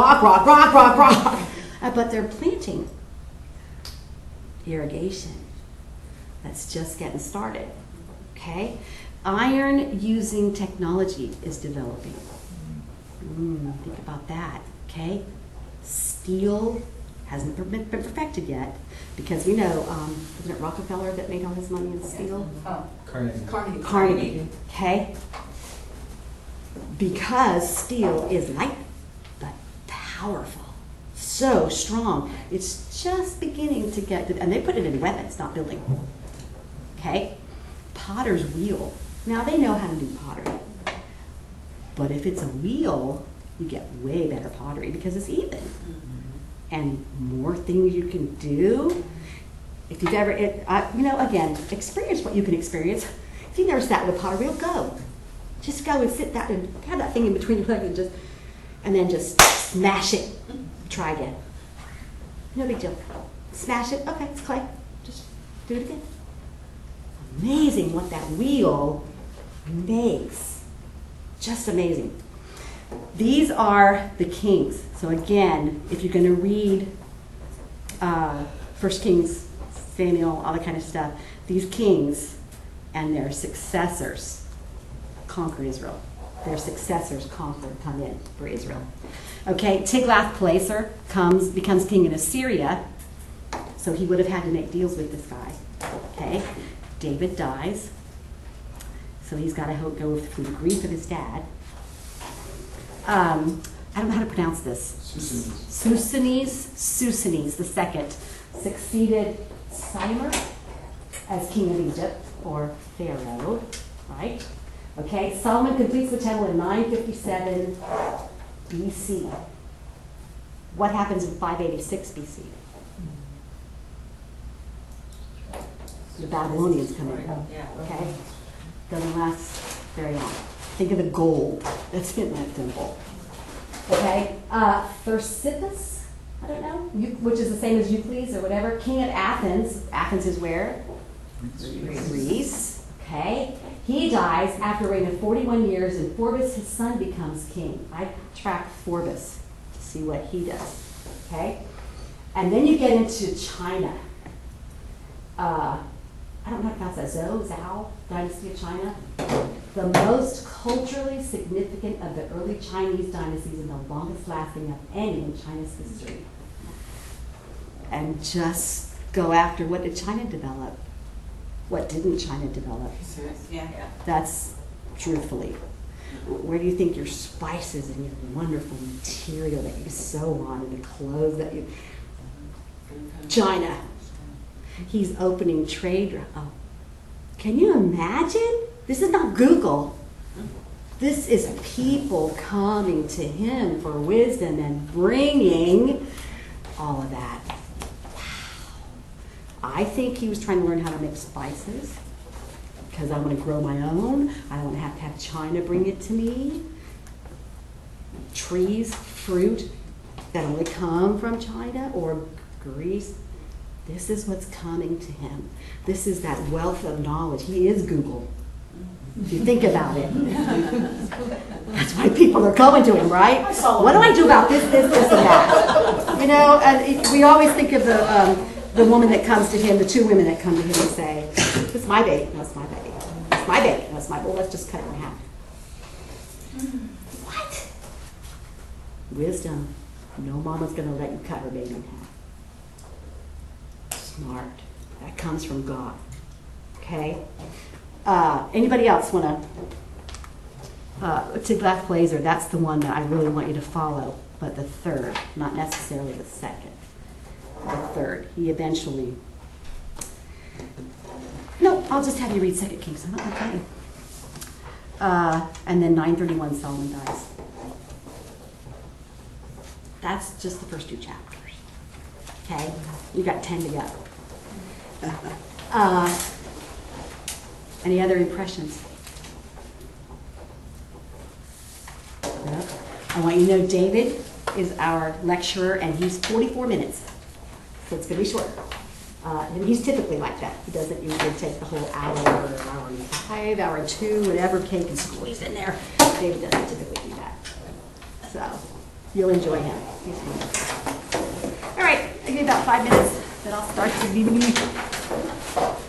[SPEAKER 2] But they're planting irrigation. That's just getting started. Okay? Iron using technology is developing. Think about that. Okay? Steel hasn't been perfected yet because we know, wasn't it Rockefeller that made all his money in steel? Carnegie. Okay? Because steel is light but powerful, so strong. It's just beginning to get, and they put it in weapons, not building. Okay? Potter's wheel. Now they know how to do pottery. But if it's a wheel, you get way better pottery because it's even. And more things you can do. If you've ever, again, experience what you can experience. If you've never sat with a potter wheel, go. Just go and sit that and have that thing in between your legs and then just smash it. Try again. No big deal. Smash it. Okay, it's clay. Just do it again. Amazing what that wheel makes. Just amazing. These are the kings. So again, if you're going to read 1 Kings, Samuel, all that kind of stuff, these kings and their successors conquer Israel. their successors come in for Israel. Okay, Tiglath-Pileser becomes king in Assyria, so he would have had to make deals with this guy. Okay, David dies, so he's got to go through the grief of his dad. I don't know how to pronounce this. Susanes the second succeeded Cymer as king of Egypt, or Pharaoh, right? Okay, Solomon completes the temple in 957 BC. What happens in 586 BC? The Babylonians come in. Okay, doesn't last very long. Think of the gold that's in that temple. Okay, Thursipus, I don't know, which is the same as Euclides or whatever, king of Athens. Athens is where? Greece. Okay, he dies after reigning 41 years, and Phorbas, his son, becomes king. I track Phorbas to see what he does. Okay, and then you get into China. I don't know how to pronounce that. Zhou dynasty of China. The most culturally significant of the early Chinese dynasties and the longest lasting of any in China's history. And just go after, what did China develop? What didn't China develop?
[SPEAKER 3] Yeah.
[SPEAKER 2] That's truthfully. Where do you think your spices and your wonderful material that you sew on and the clothes that you... China. He's opening trade. Oh. Can you imagine? This is not Google. This is people coming to him for wisdom and bringing all of that. Wow. I think he was trying to learn how to make spices because I want to grow my own. I don't want to have China bring it to me. Trees, fruit that only come from China or Greece. This is what's coming to him. This is that wealth of knowledge. He is Google. If you think about it. That's why people are going to him, right? What do I do about this, and that? You know, and we always think of the woman that comes to him, the two women that come to him and say, "It's my baby. No, it's my baby. It's my baby. No, it's my baby. Well, let's just cut it in half." What? Wisdom. No mama's going to let you cut her baby in half. Smart. That comes from God. Okay? Anybody else want to? Tiglath-Pileser, that's the one that I really want you to follow, but the third, not necessarily the second. The third. He eventually... No, I'll just have you read 2 Kings. I'm not going to tell you. And then 931, Solomon dies. That's just the first 2 chapters. Okay? You got 10 to go. Any other impressions? No? I want you to know David is our lecturer, and he's 44 minutes. So it's going to be short. And he's typically like that. He doesn't usually take the whole hour or hour and 5, hour and 2, whatever Kay can squeeze in there. David doesn't typically do that. So you'll enjoy him. He's fun. All right, I give you about 5 minutes, then I'll start the DVD.